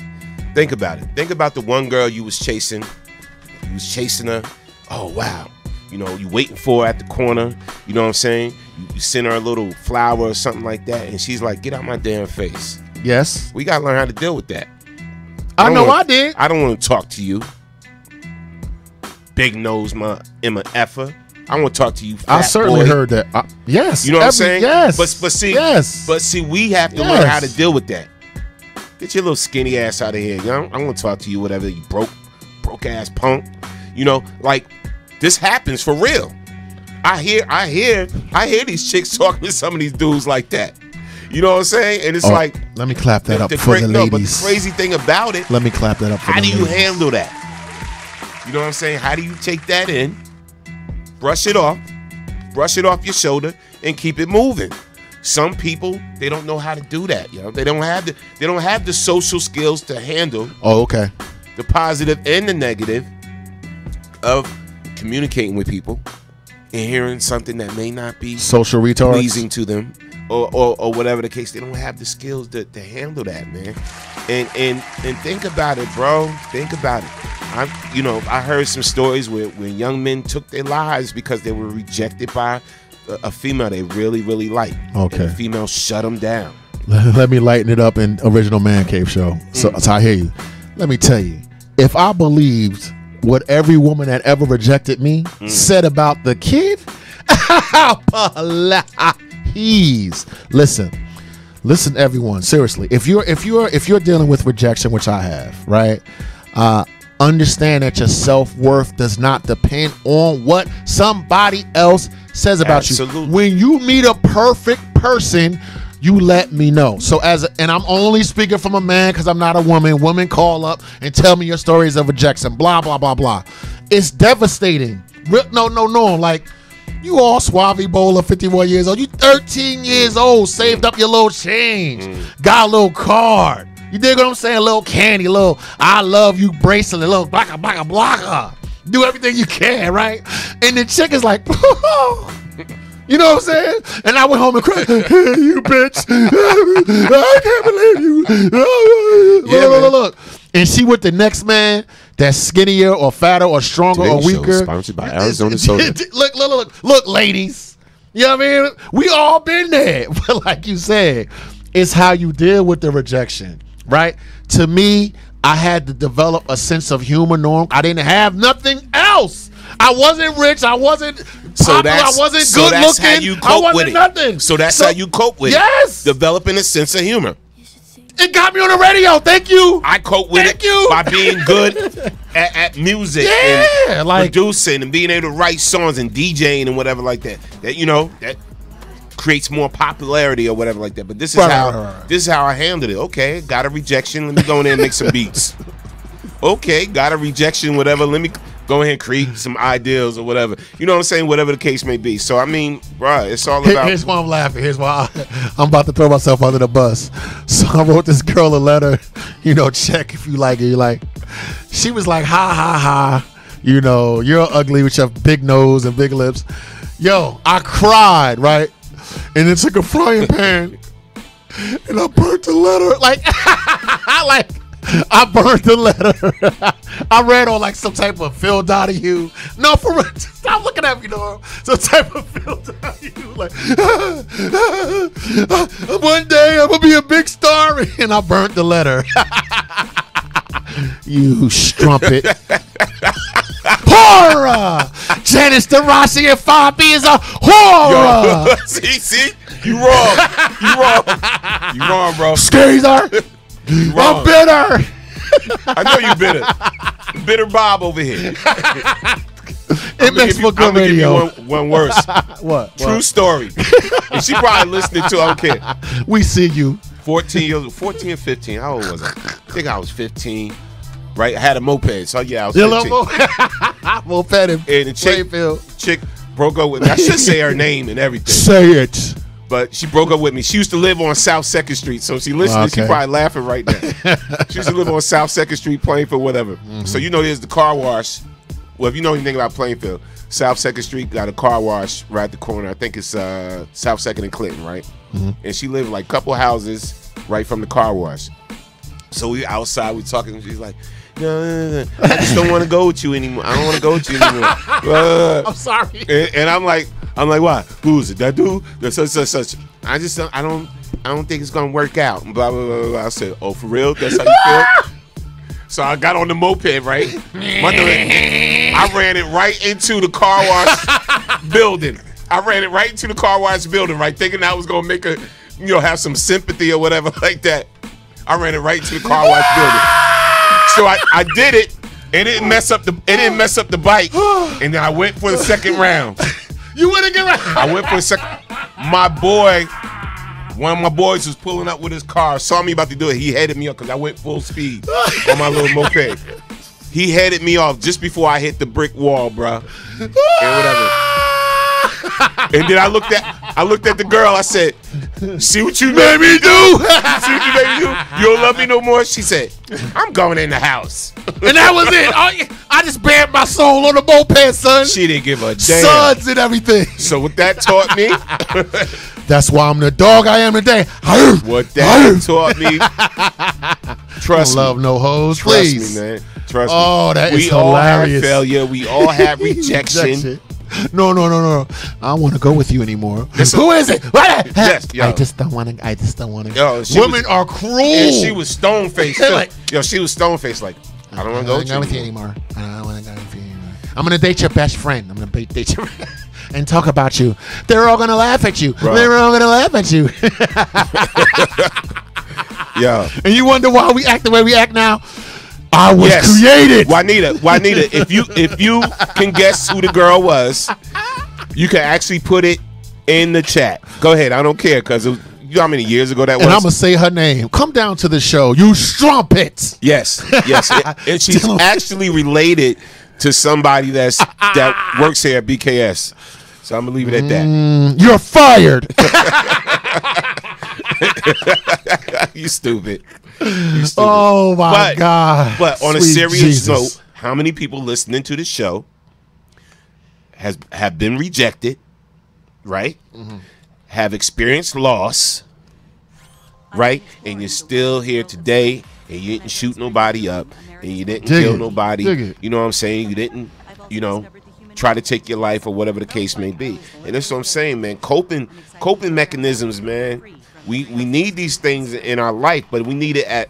Think about it. Think about the one girl you was chasing. You was chasing her, Oh, wow. You know, you waiting for her at the corner. You know what I'm saying? You send her a little flower or something like that, and she's like, get out my damn face. Yes. We got to learn how to deal with that. I know I did. I don't want to talk to you. Big nose, Emma effer. I want to talk to you. I certainly heard that. Yes. You know what I'm saying? Yes. But see, we have to learn how to deal with that. Get your little skinny ass out of here. You know? I want to talk to you, whatever, you broke ass punk. You know, like, this happens for real. I hear these chicks talking to some of these dudes like that. You know what I'm saying? And it's like, let me clap that up for the ladies. No, but the crazy thing about it, let me clap that up for how the ladies. How do you handle that? You know what I'm saying? How do you take that in, brush it off your shoulder, and keep it moving? Some people, they don't know how to do that. You know, they don't have the social skills to handle. Oh, okay. The positive and the negative of communicating with people and hearing something that may not be social retards pleasing to them, or whatever the case. They don't have the skills to handle that, man. And think about it, bro. Think about it. I heard some stories where young men took their lives because they were rejected by a female they really, really liked. Okay. And the female shut them down. Let me lighten it up in Original Man Cave Show. So I hear you. Let me tell you, if I believed what every woman that ever rejected me said about the kid, please listen, everyone. Seriously, if you're dealing with rejection, which I have, right? Understand that your self-worth does not depend on what somebody else says about you. When you meet a perfect person, you let me know. So and I'm only speaking from a man because I'm not a woman. Women call up and tell me your stories of rejection, blah, blah, blah, blah. It's devastating. No. Like, you all Suave Bowler, 51 years old. You 13 years old, saved up your little change, got a little card. You dig what I'm saying? A little candy, little I love you bracelet, a little blocka. Do everything you can, right? And the chick is like, you know what I'm saying? And I went home and cried, hey, you bitch. I can't believe you. Look. And she with the next man that's skinnier or fatter or stronger or weaker. Sponsored by Arizona Soda. Look, ladies. You know what I mean? We all been there. But like you said, it's how you deal with the rejection, right? To me, I had to develop a sense of humor, Norm. I didn't have nothing else. I wasn't rich. I wasn't popular. I wasn't good looking. How you cope I wasn't with it. Nothing. So that's how you cope with it. Yes. Developing a sense of humor. It got me on the radio. Thank you. I cope with it by being good at music and like producing and being able to write songs and DJing and whatever like that. That creates more popularity or whatever like that. But this is this is how I handled it. Okay, got a rejection. Let me go in there and make some beats. Okay, got a rejection, whatever. Let me go ahead and create some ideas or whatever. You know what I'm saying? Whatever the case may be. So, I mean, bruh, it's all about... Here's why I'm laughing. Here's why I'm about to throw myself under the bus. So, I wrote this girl a letter, check if you like it. She was like, ha. You're ugly with your big nose and big lips. Yo, I cried, right? And then took a frying pan and I burnt the letter. I burned the letter. I read on some type of Phil Donahue. No, for real. Stop looking at me, Norm. Some type of Phil Donahue. One day I'm going to be a big star. And I burnt the letter. You strumpet. Horror! Janice DeRossi and Fabi is a horror! Yo, see? You wrong, bro. Skeezer! I'm bitter. I know you bitter. Bitter Bob over here. It makes for good radio. Give you one worse. What? True story. And she probably listening to. I don't care. We see you. 14 or 15. How old was I? I think I was 15. Right? I had a moped. So yeah, I was 15. Moped and the chick broke up with me. I should say her name and everything. Say it. But she broke up with me. She used to live on South 2nd Street. So she listening, she probably laughing right now. She used to live on South 2nd Street, Plainfield, whatever. Mm-hmm. So there's the car wash. Well, if you know anything about Plainfield, South 2nd Street got a car wash right at the corner. I think it's South 2nd and Clinton, right? Mm-hmm. And she lived a couple houses right from the car wash. So we outside, we talking, and she's like, no. I just don't want to go with you anymore. I don't want to go with you anymore. I'm sorry. And I'm like, why? Who is it? That dude? That's such. I don't think it's gonna work out. Blah blah blah blah. I said, oh, for real? That's how you feel? So I got on the moped, right? I ran it right into the car wash building. Right? Thinking I was gonna make have some sympathy or whatever like that. I ran it right into the car wash building. So I did it. It didn't mess up the bike. And then I went for the second round. You went again, right? I went for the second. One of my boys was pulling up with his car, saw me about to do it. He headed me up because I went full speed on my little moped. He headed me off just before I hit the brick wall, bro. And whatever. And then I looked at the girl. I said, "See what you made me do? See what you made me do? You don't love me no more?" She said, "I'm going in the house." And that was it. I just bared my soul on the moped, son. She didn't give a damn. Suds and everything. So what that taught me. That's why I'm the dog I am today. What that taught me. Trust me. Love no hoes, please. Trust me, man. Trust me. Oh, that is hilarious. We all have failure. We all have rejection. No. I don't want to go with you anymore. Who is it? Yes, I just don't want to. Yo, women are cruel. And she was stone faced. She was stone faced. Like, I don't want to go with you anymore. I don't want to go with you anymore. I'm gonna date your best friend. I'm gonna date your and talk about you. They're all gonna laugh at you. Bro. They're all gonna laugh at you. Yeah. And you wonder why we act the way we act now? I was created. Juanita, if you can guess who the girl was, you can actually put it in the chat. Go ahead. I don't care because you know how many years ago that was. And I'm gonna say her name. Come down to the show, you strumpets. Yes. And she's actually related to somebody that works here at BKS. So I'm gonna leave it at that. You're fired. You stupid. Oh my God. But on a serious note, how many people listening to the show have been rejected, right? Mm-hmm. Have experienced loss, right? And you're still here today, and you didn't shoot nobody up, and you didn't kill nobody. You know what I'm saying? You didn't, try to take your life or whatever the case may be. And that's what I'm saying, man. Coping mechanisms, man. We need these things in our life, but we need it at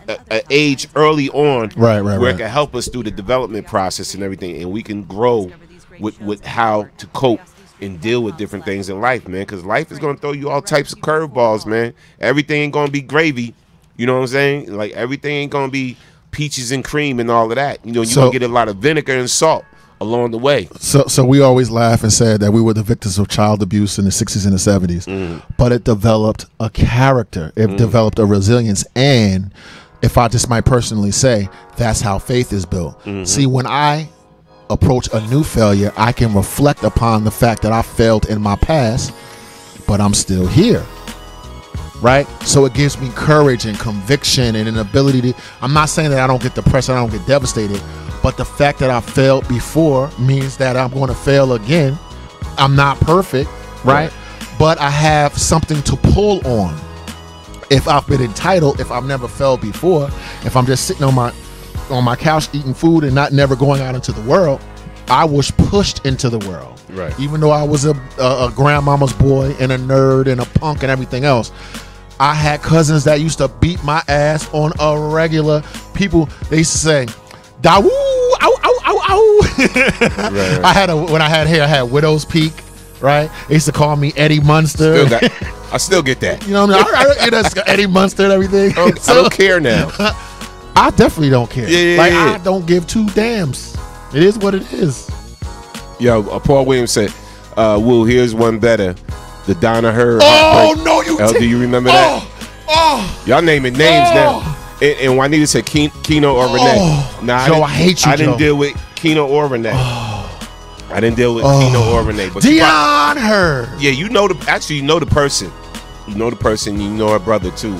an age early on, where it can help us through the development process and everything, and we can grow with how to cope and deal with different things in life, man. Because life is going to throw you all types of curveballs, man. Everything ain't going to be gravy. You know what I'm saying? Like, everything ain't going to be peaches and cream and all of that. You're going to get a lot of vinegar and salt along the way. So we always laugh and said that we were the victims of child abuse in the 60s and the 70s. But it developed a character. It developed a resilience. And if I just might personally say, that's how faith is built. See, when I approach a new failure, I can reflect upon the fact that I failed in my past, but I'm still here. Right? So it gives me courage and conviction and an ability to, I'm not saying that I don't get depressed and I don't get devastated, but the fact that I failed before means that I'm going to fail again. I'm not perfect, right? But I have something to pull on. If I've been entitled, if I've never failed before, if I'm just sitting on my couch eating food and never going out into the world, I was pushed into the world. Right. Even though I was a grandmama's boy and a nerd and a punk and everything else, I had cousins that used to beat my ass on a regular. People, they used to say, "Dawu, ow, ow, ow, ow." I had when I had hair, I had widow's peak, right? They used to call me Eddie Munster. I still get that. You know what I mean? Eddie Munster and everything. I don't care now. I definitely don't care. Yeah. I don't give two damns. It is what it is. Yo, Paul Williams said, "Will, here's one better. The Donna Hurd." Oh no, you do you remember that? Y'all naming names now. And Juanita said Keno or Renee. Nah, Joe, I hate you, I didn't deal with Keno or Renee. I didn't deal with Keno or Renee. But Deion Hurd. Yeah, you know the person. You know the person. You know her brother too.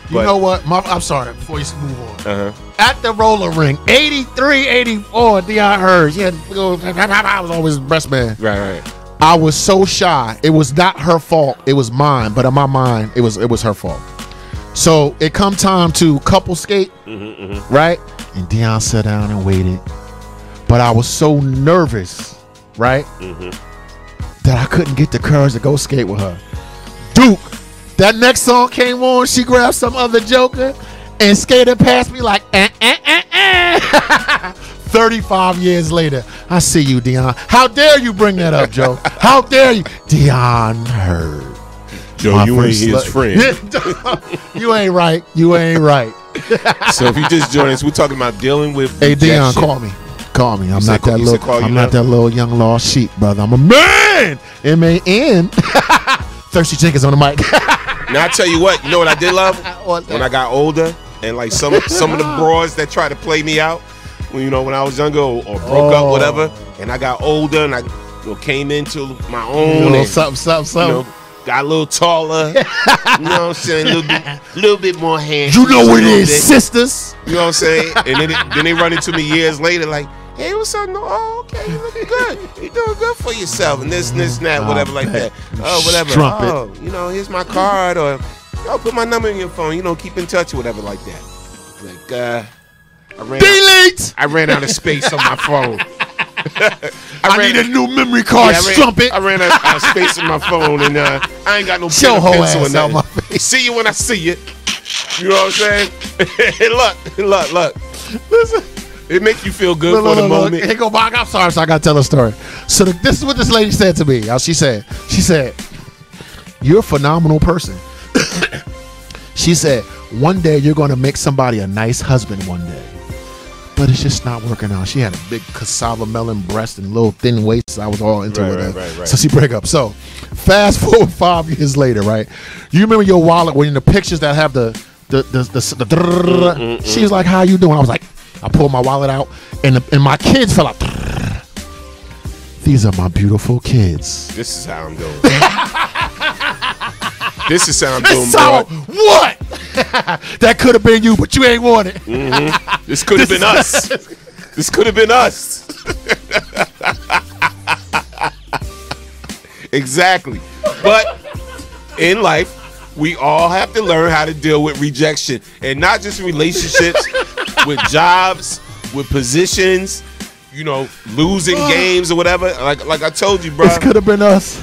You know what? I'm sorry. Before you move on. At the roller ring, 83, 84, Deion Hurd. Yeah, I was always the best man. Right. I was so shy. It was not her fault. It was mine. But in my mind, it was her fault. So it come time to couple skate, right? And Deion sat down and waited. But I was so nervous, right? That I couldn't get the courage to go skate with her. Duke, that next song came on. She grabbed some other joker and skated past me like, 35 years later, I see you, Deion. How dare you bring that up, Joe? How dare you? Deion Heard. Joe, you ain't his friend. You ain't right. You ain't right. So if you just join us, we're talking about dealing with Hey, rejection. Deion, call me. Call me. I'm You not said- that you said little. call you I'm now? not that little young lost sheep, brother. I'm a man. M-A-N. Thirsty Jenkins on the mic. Now I tell you what I did love when I got older, and like some of the broads that tried to play me out, when I was younger or broke up, whatever, and I got older and I came into my own, and, something. Got a little taller, you know what I'm saying, a little bit more hands. You know what it is, sisters. You know what I'm saying? And then they run into me years later like, hey, what's up? Oh, okay, you looking good. You doing good for yourself, and this and that, whatever like that. Oh, whatever. Strumpet. Oh, here's my card, or put my number in your phone. Keep in touch or whatever like that. Like, I ran out of space on my phone. I need a new memory card, Strumpet. I ran out of space on my phone, and I ain't got no Show pen or her pencil or ass out nothing. my See you when I see you. You know what I'm saying? Look. Listen, it makes you feel good for the moment. Hey, go back. I'm sorry, so I gotta tell a story. So this is what this lady said to me. She said, "You're a phenomenal person." She said, "One day you're gonna make somebody a nice husband one day, but it's just not working out." She had a big cassava melon breast and little thin waist. So I was all into it. Right. So she break up. So fast forward 5 years later, right? You remember your wallet when in the pictures that have the she was like, "How you doing?" I was like, I pulled my wallet out, and my kids fell out. These are my beautiful kids. This is how I'm doing. This is how I'm doing, So, bro. what? That could have been you, but you ain't want it. This could have been us. This could have been us. Exactly. But in life, we all have to learn how to deal with rejection, and not just relationships, with jobs, with positions, losing games or whatever. Like I told you, bro. This could have been us.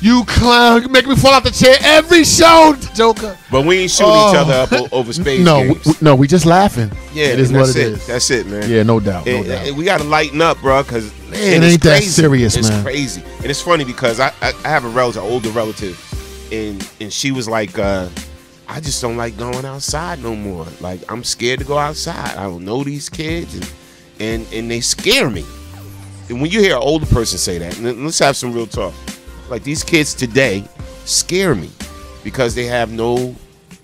You clown. You make me fall out the chair every show, Joker. But we ain't shooting each other up over space games. No, we just laughing. Yeah, it is what it is. That's it, man. Yeah, no doubt. We got to lighten up, bro, because it ain't that serious, man. It's crazy. And it's funny because I have a relative, an older relative, and she was like, I just don't like going outside no more. Like, I'm scared to go outside. I don't know these kids, and they scare me. And when you hear an older person say that, and let's have some real talk. Like, these kids today scare me because they have no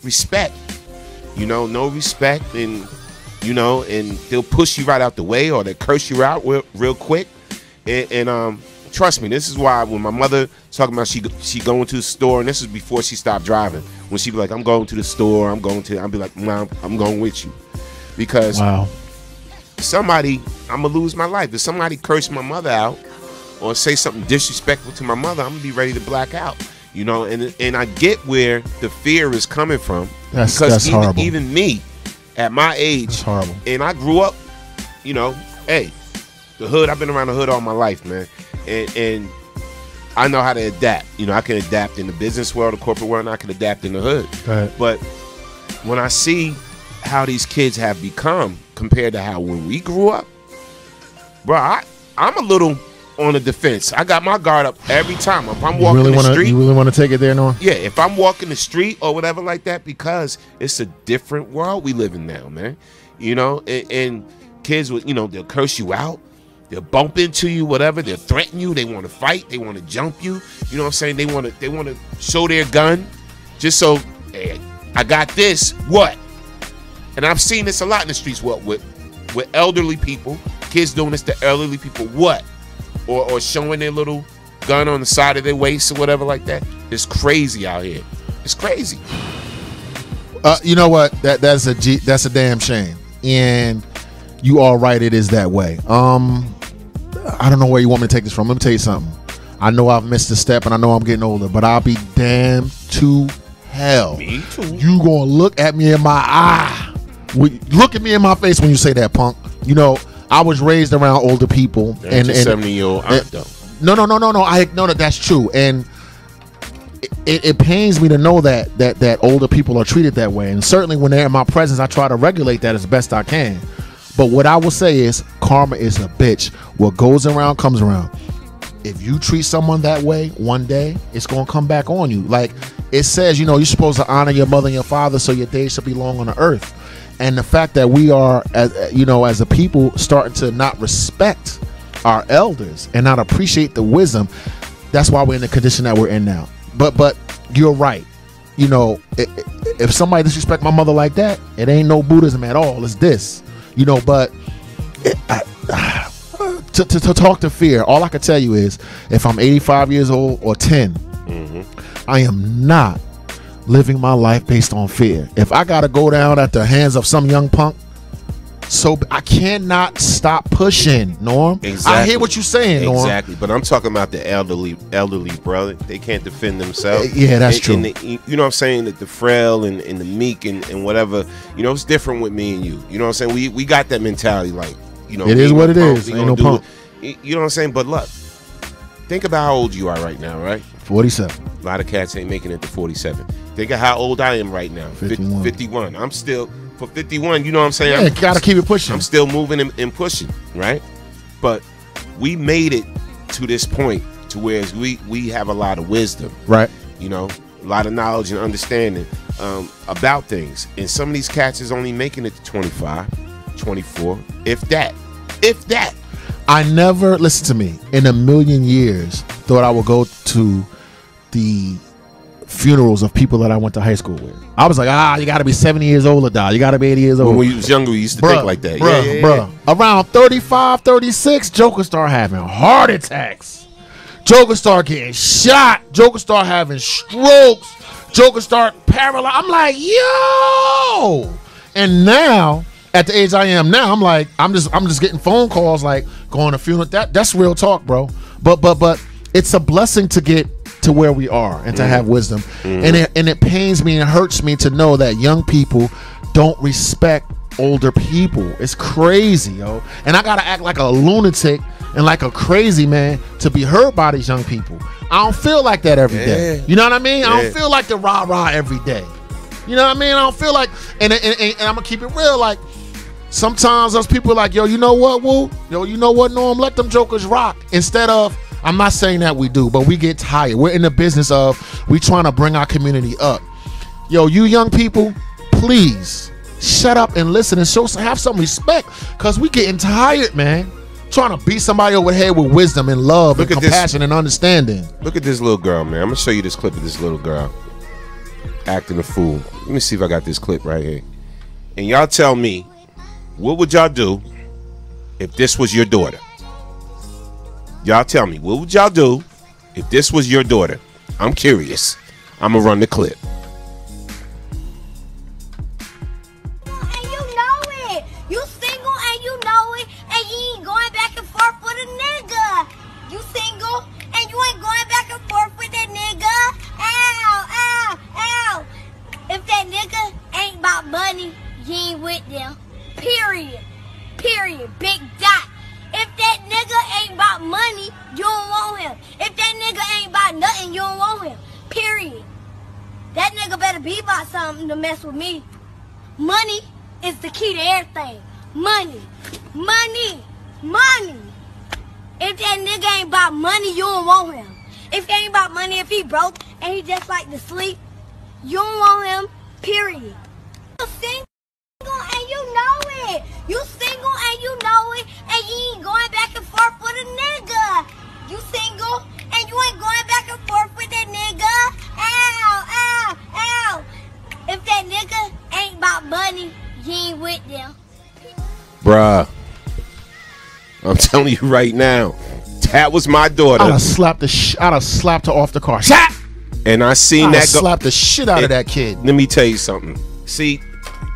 respect. No respect, and and they'll push you right out the way, or they curse you out real quick. And trust me, this is why when my mother talking about she going to the store, and this is before she stopped driving, when she be like, I'm going to the store, I'll be like, Mom, I'm going with you. Because I'm gonna lose my life. If somebody curse my mother out or say something disrespectful to my mother, I'm gonna be ready to black out. And I get where the fear is coming from. That's horrible. Even me, at my age, that's horrible. And I grew up, hey, the hood. I've been around the hood all my life, man, and I know how to adapt. I can adapt in the business world, the corporate world, and I can adapt in the hood. Right. But when I see how these kids have become compared to how when we grew up, bro, I'm a little on the defense. I got my guard up every time. If I'm walking the street. You really want to take it there, Noah? Yeah, if I'm walking the street or whatever like that, because it's a different world we live in now, man. And kids would, they'll curse you out. They'll bump into you, whatever. They'll threaten you. They want to fight. They want to jump you. You know what I'm saying? They want to show their gun just so, hey, I got this. What? And I've seen this a lot in the streets. What with elderly people, kids doing this to elderly people. What? Or showing their little gun on the side of their waist or whatever like that. It's crazy out here. It's crazy. You know what? That's a damn shame. And you are right. It is that way. I don't know where you want me to take this from. Let me tell you something. I know I've missed a step, and I know I'm getting older, but I'll be damned to hell. Me too. You gonna look at me in my eye Look at me in my face when you say that, punk. You know, I was raised around older people, and 70-year-old aunt, though. No. I know that's true, and it pains me to know that older people are treated that way. And certainly when they're in my presence, I try to regulate that as best I can. But what I will say is, karma is a bitch. What goes around comes around. If you treat someone that way, one day it's gonna come back on you. Like it says, you know, you're supposed to honor your mother and your father so your days shall be long on the earth. And the fact that we are, as a people, starting to not respect our elders and not appreciate the wisdom, that's why we're in the condition that we're in now. But you're right. You know, if somebody disrespect my mother like that, it ain't no Buddhism at all. It's this, you know. But to talk to fear, all I can tell you is, if I'm 85 years old or 10, I am not living my life based on fear. If I gotta go down at the hands of some young punk, so I cannot stop pushing, Norm. Exactly. I hear what you're saying, Norm. Exactly, but I'm talking about the elderly, brother. They can't defend themselves. Yeah, that's true. You know what I'm saying? That the frail and the meek and whatever. You know, it's different with me and you. You know what I'm saying? We got that mentality, like, you know. It is what it is. Ain't no punk. You know what I'm saying? But look, think about how old you are right now, right? 47. A lot of cats ain't making it to 47. Think of how old I am right now. 51. I'm still, for 51, you know what I'm saying? Yeah, gotta keep it pushing. I'm still moving and pushing, right? But we made it to this point to where we have a lot of wisdom. Right. You know, a lot of knowledge and understanding about things. And some of these cats is only making it to 25, 24, if that. I never, listen to me, in a million years thought I would go to the funerals of people that I went to high school with. I was like, you got to be 70 years old to die. You got to be 80 years old. When you was younger, you used to think like that. Bruh. Around 35, 36, Jokers start having heart attacks. Jokers start getting shot. Jokers start having strokes. Jokers start paralyzed. I'm like, yo. And now, at the age I am now, I'm like, I'm just getting phone calls like, going to funeral. That's real talk, bro. But it's a blessing to get to where we are and to have wisdom. And it pains me and hurts me to know that young people don't respect older people. It's crazy, yo. And I gotta act like a lunatic and like a crazy man to be heard by these young people. I don't feel like that every day. You know what I mean? I don't feel like the rah-rah every day. You know what I mean? I don't feel like, and I'm gonna keep it real, like, sometimes those people are like, yo, you know what, Woo? Yo, you know what, Norm? Let them jokers rock. Instead of, I'm not saying that we do, but we get tired. We're in the business of, we trying to bring our community up. Yo, you young people, please shut up and listen and have some respect, because we getting tired, man. Trying to beat somebody over the head with wisdom and love and compassion and understanding. Look at this little girl, man. I'm gonna show you this clip of this little girl acting a fool. Let me see if I got this clip right here. And y'all tell me, what would y'all do if this was your daughter? Y'all tell me, what would y'all do if this was your daughter? I'm curious. I'm gonna run the clip. And you know it. You single and you know it, and you ain't going back and forth with a nigga. You single and you ain't going back and forth with that nigga. Ow. If that nigga ain't about money, you ain't with them. Period. Big dot. If that nigga ain't about money, you don't want him. If that nigga ain't about nothing, you don't want him. Period. That nigga better be about something to mess with me. Money is the key to everything. Money. If that nigga ain't about money, you don't want him. If he ain't about money, if he broke and he just like to sleep, you don't want him. Period. You single and you know it. You single and you know it, and you ain't going back and forth with a nigga. You single and you ain't going back and forth with that nigga. Ow. If that nigga ain't about money, you ain't with them. Bruh, I'm telling you right now, that was my daughter. I'd have slapped her off the car. Shot! And I seen that go. Slapped the shit out of that kid. Let me tell you something. See,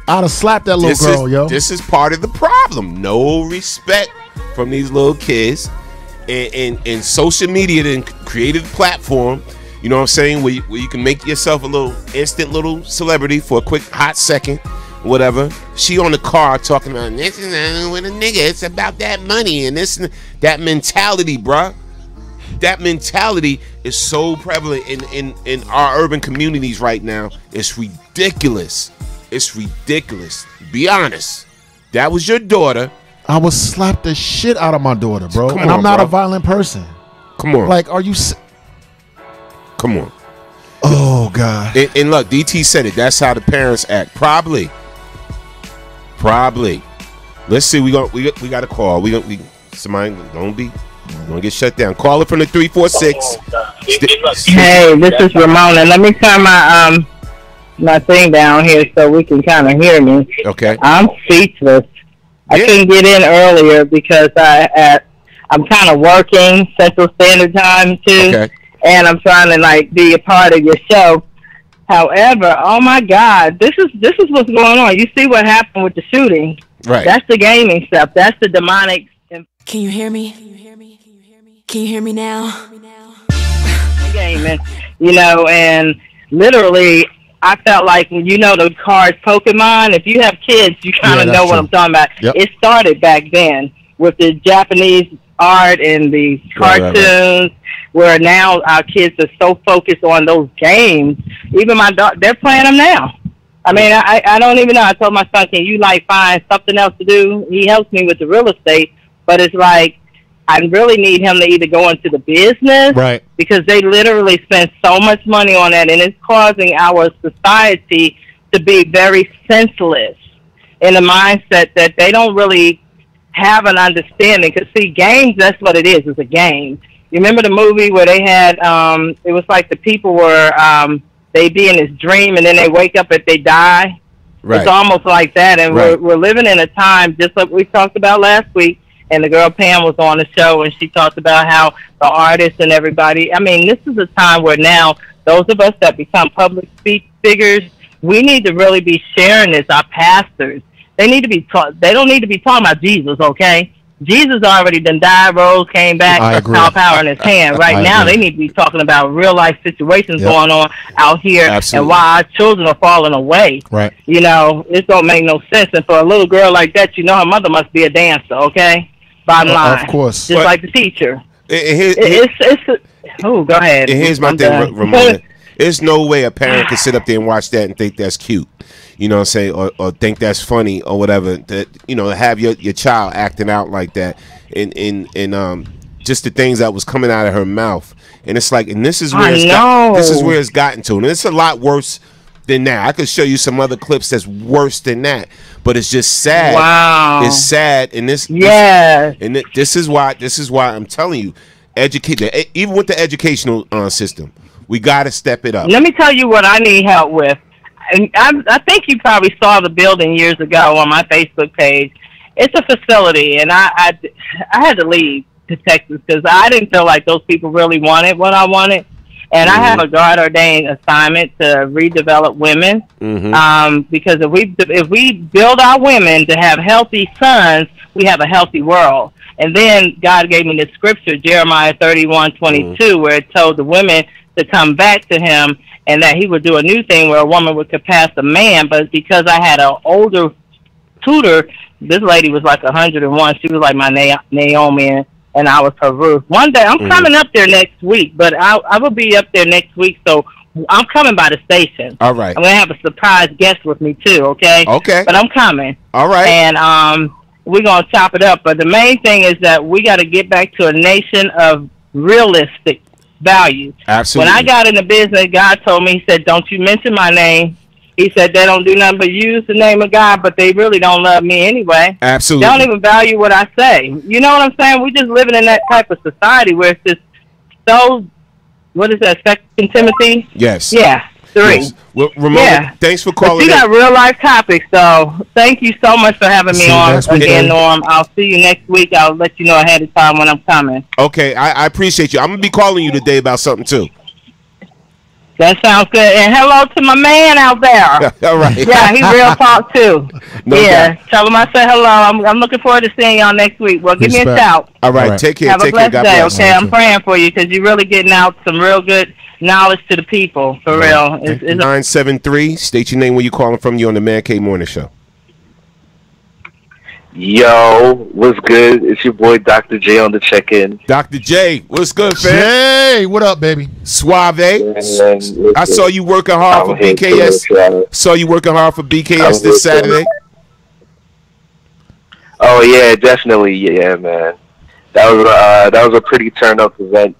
I'd have slapped that little girl, yo. This is part of the problem. No respect from these little kids. And social media then created a platform, you know what I'm saying, where you can make yourself a little instant little celebrity for a quick hot second, whatever. She on the car talking about this is with a nigga. It's about that money and this that mentality, bruh. That mentality is so prevalent in our urban communities right now. It's ridiculous. It's ridiculous. Be honest. That was your daughter. I would slap the shit out of my daughter, bro. Come and on, I'm not bro. a violent person. Come on. Like, are you? Come on. Oh God. And look, DT said it. That's how the parents act. Probably. Let's see. We got a call. Somebody gonna get shut down. Call it from the 346. Hey, this is Ramona. Let me turn my thing down here so we can kind of hear me. Okay. I'm speechless. I couldn't get in earlier because I'm kind of working Central Standard Time too. Okay. And I'm trying to like be a part of your show. However, oh my God, this is what's going on. You see what happened with the shooting? Right. That's the gaming stuff. That's the demonic. Can you hear me? Can you hear me now? Gaming, and literally, I felt like when the cards Pokemon. If you have kids, you kind of know what I'm talking about. Yep. It started back then with the Japanese art and the cartoons. Where now our kids are so focused on those games. Even my daughter, they're playing them now. I mean, I don't even know. I told my son, can you find something else to do? He helps me with the real estate, but it's like I really need him to either go into the business, right? Because they literally spend so much money on that, and it's causing our society to be very senseless in the mindset that they don't really have an understanding. Because see, games, that's what it is. It's a game. You remember the movie where they had, it was like the people were, they be in this dream and then they wake up and they die. Right. It's almost like that. And we're living in a time, just like we talked about last week, and the girl Pam was on the show and she talked about how the artists and everybody, I mean, this is a time where now those of us that become public figures, we need to really be sharing this. Our pastors, they need to be taught, they don't need to be talking about Jesus, okay? Jesus already done died, rose, came back, all power in his hand. Right now, they need to be talking about real life situations going on out here and why our children are falling away. Right. It don't make no sense. And for a little girl like that, her mother must be a dancer, okay? Bottom line. Of course. Just like the teacher. Go ahead. And here's my thing, Ramona. There's no way a parent can sit up there and watch that and think that's cute. You know what I'm saying? Or think that's funny or whatever. That, have your child acting out like that and just the things that was coming out of her mouth. And it's like, and this is where it's gotten to. And it's a lot worse than that. I could show you some other clips that's worse than that. But it's just sad. Wow. It's sad. And this is why I'm telling you, even with the educational system, we got to step it up. Let me tell you what I need help with. And I think you probably saw the building years ago on my Facebook page. It's a facility, and I had to leave to Texas because I didn't feel like those people really wanted what I wanted. And I have a God-ordained assignment to redevelop women, because if we build our women to have healthy sons, we have a healthy world. And then God gave me the scripture, Jeremiah 31:22, where it told the women to come back to him and that he would do a new thing where a woman would surpass a man. But because I had an older tutor, this lady was like 101. She was like my Naomi, and I was her Ruth. One day, I'm coming up there next week, but I will be up there next week, so I'm coming by the station. All right. I'm going to have a surprise guest with me, too, okay? Okay. But I'm coming. All right. And we're going to chop it up. But the main thing is that we got to get back to a nation of realistic values. Absolutely. When I got in the business, God told me, he said, don't you mention my name. He said they don't do nothing but use the name of God, but they really don't love me anyway. Absolutely. They don't even value what I say. You know what I'm saying? We're just living in that type of society where it's just so, what is that, 2 Timothy? Yes. Yeah, 3. Yes. Well, Ramona, thanks for calling. But you got real life topics, so thank you so much for having me on again, Norm. I'll see you next week. I'll let you know ahead of time when I'm coming. Okay, I appreciate you. I'm going to be calling you today about something, too. That sounds good. And hello to my man out there. All right. Yeah, he real talk, too. No doubt. Tell him I said hello. I'm looking forward to seeing y'all next week. Well, give me a shout. All right, take care. Have take a blessed care. God day, bless. okay? I'm praying for you because you're really getting out some real good knowledge to the people, for real. It's 973. State your name, where you calling from. You on the Man Cave Morning Show. Yo, what's good? It's your boy Dr. J on the check-in. Dr. J, what's good, fam? Hey, what up, baby? Suave. I saw you working hard for BKS. Saw you working hard for BKS this Saturday. Oh yeah, definitely, yeah, man. That was a pretty turn-up event.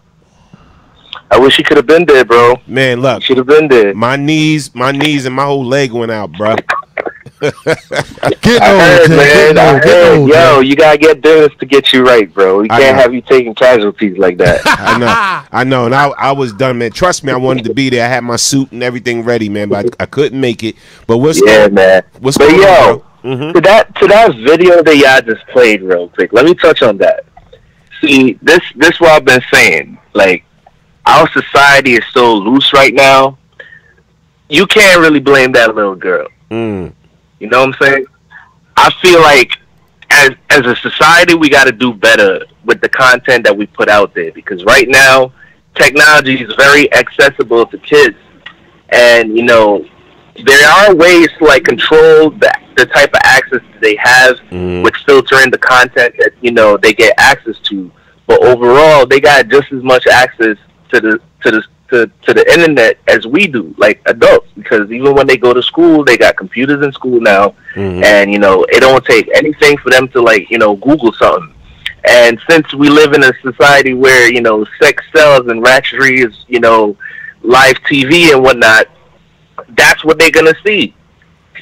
I wish he could have been there, bro. Man, look, should have been there. My knees, and my whole leg went out, bro. I heard. Yo, you gotta get Dennis to get you right, bro. We can't have you taking casualties like that. I know, and I was done, man. Trust me, I wanted to be there. I had my suit and everything ready, man, but I couldn't make it. But what's going on, bro? To that video that y'all just played, real quick. Let me touch on that. See, this what I've been saying. Like, our society is so loose right now. You can't really blame that little girl. You know what I'm saying? I feel like as a society, we got to do better with the content that we put out there, because right now, technology is very accessible to kids, and you know, there are ways to like control the type of access that they have with filtering the content that they get access to. But overall, they got just as much access to the internet as we do, like adults, because even when they go to school, they got computers in school now, and it don't take anything for them to Google something. And since we live in a society where sex sells and ratchetry is live TV and whatnot, that's what they're gonna see.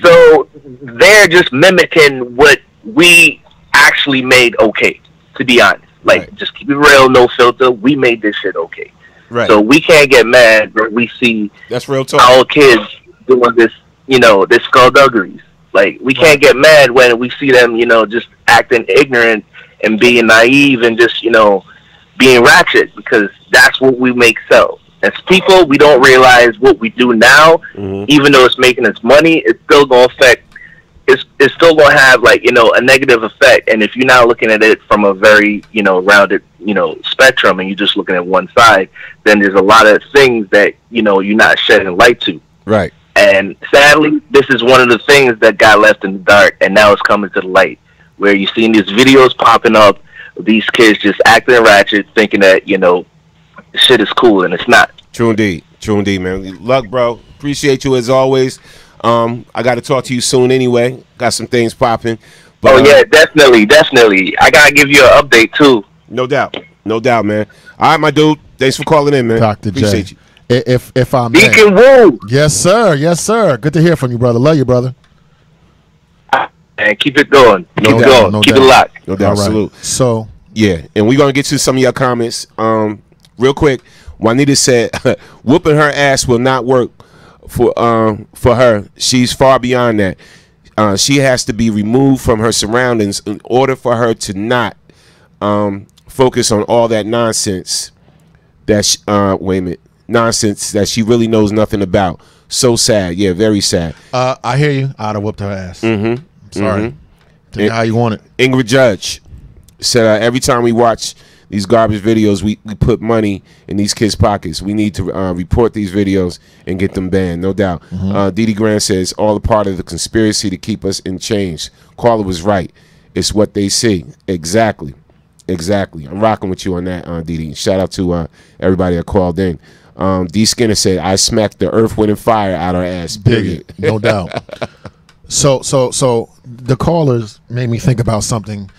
So they're just mimicking what we actually made okay, to be honest. Like, just keep it real, no filter. We made this shit okay. Right. So we can't get mad when we see that's real talk. Our kids doing this, this skullduggeries. Like, we can't get mad when we see them, just acting ignorant and being naive and just, being ratchet, because that's what we make sell. As people, we don't realize what we do now, even though it's making us money, it's still going to affect. It's still going to have a negative effect. And if you're not looking at it from a very rounded spectrum, and you're just looking at one side, then there's a lot of things that you're not shedding light to. Right. And sadly, this is one of the things that got left in the dark, and now it's coming to the light, where you're seeing these videos popping up, these kids just acting ratchet, thinking that shit is cool, and it's not. True indeed, man. Luck, bro. Appreciate you as always. I got to talk to you soon anyway. Got some things popping. But, yeah, definitely. I gotta give you an update too. No doubt, man. All right, my dude. Thanks for calling in, man. Dr. Appreciate J. If I may. Deacon Woo. Yes, sir. Good to hear from you, brother. Love you, brother. And keep it going. Keep it locked. No doubt. Right. Salute. So yeah, and we're gonna get to some of your comments. Real quick. Juanita said, "Whooping her ass will not work for her. She's far beyond that. She has to be removed from her surroundings in order for her to not focus on all that nonsense that nonsense that she really knows nothing about. So sad. Yeah, very sad." I hear you. I'd have whooped her ass. Sorry. Tell you how you want it. Ingrid Judge said, every time we watch these garbage videos, we put money in these kids' pockets. We need to report these videos and get them banned, no doubt. Dee Dee Grant says, all a part of the conspiracy to keep us in chains. Carla was right. It's what they see. Exactly. I'm rocking with you on that, Dee Dee. Shout out to everybody that called in. D. Skinner said, I smacked the earth, wind, and fire out her ass, period. No doubt. So the callers made me think about something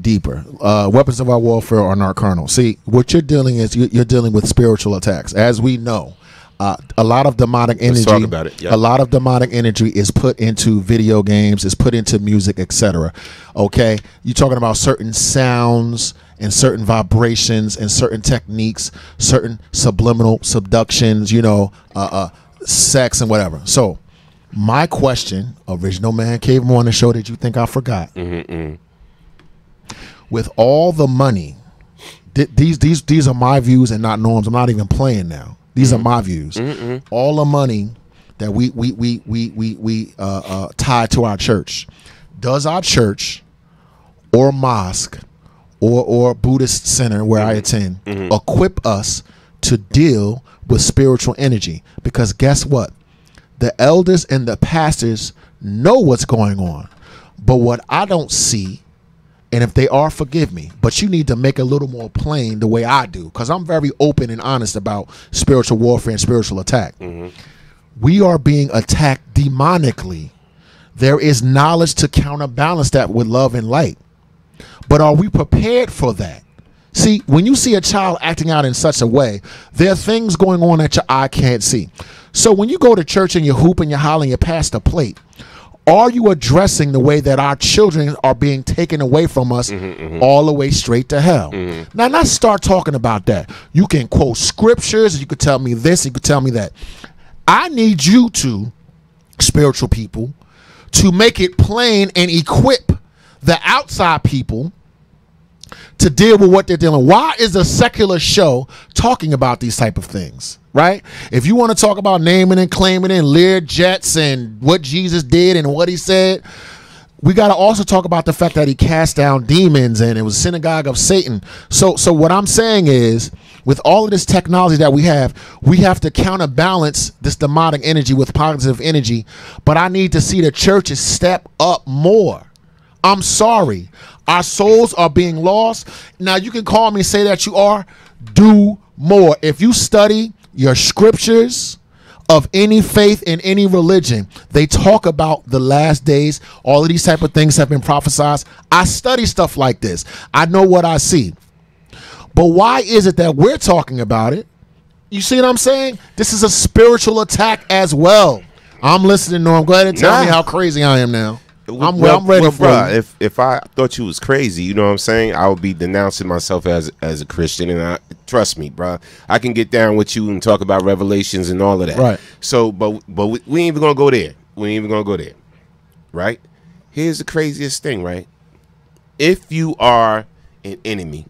deeper. Weapons of our warfare are not carnal. See, what you're dealing you're dealing with spiritual attacks. As we know, a lot of demonic energy. Let's talk about it. Yep. A lot of demonic energy is put into video games, is put into music, etc. Okay, you're talking about certain sounds and certain vibrations and certain techniques, certain subliminal subductions. Sex and whatever. So, my question, original Man Cave Morning Show, that you think I forgot. With all the money, these are my views and not Norm's. I'm not even playing now. These are my views. All the money that we tie to our church. Does our church or mosque or Buddhist center where I attend equip us to deal with spiritual energy. Because guess what? The elders and the pastors know what's going on. But what I don't see, and if they are, forgive me, but you need to make it a little more plain the way I do, because I'm very open and honest about spiritual warfare and spiritual attack. We are being attacked demonically. There is knowledge to counterbalance that with love and light. But are we prepared for that? See, when you see a child acting out in such a way, there are things going on that your eye can't see. So when you go to church and you hoop and you holler and you pass the plate, are you addressing the way that our children are being taken away from us all the way straight to hell? Now, let's start talking about that. You can quote scriptures. You could tell me this. You could tell me that. I need you to, spiritual people, to make it plain and equip the outside people to deal with what they're dealing. Why is a secular show talking about these type of things, right? If you want to talk about naming and claiming and Lear jets and what Jesus did and what he said, we got to also talk about the fact that he cast down demons and it was synagogue of Satan. So what I'm saying is, with all of this technology that we have to counterbalance this demonic energy with positive energy. But I need to see the churches step up more. I'm sorry. Our souls are being lost. Now, you can call me and say that you are. Do more. If you study your scriptures of any faith in any religion, they talk about the last days. All of these type of things have been prophesied. I study stuff like this. I know what I see. But why is it that we're talking about it? You see what I'm saying? This is a spiritual attack as well. I'm listening, Norm. Go ahead and tell me how crazy I am now. I'm ready for it. If I thought you was crazy, you know what I'm saying, I would be denouncing myself as a Christian. And trust me, bro, I can get down with you and talk about Revelations and all of that. Right. So, but we ain't even gonna go there. We ain't even gonna go there. Right. Here's the craziest thing. Right. If you are an enemy,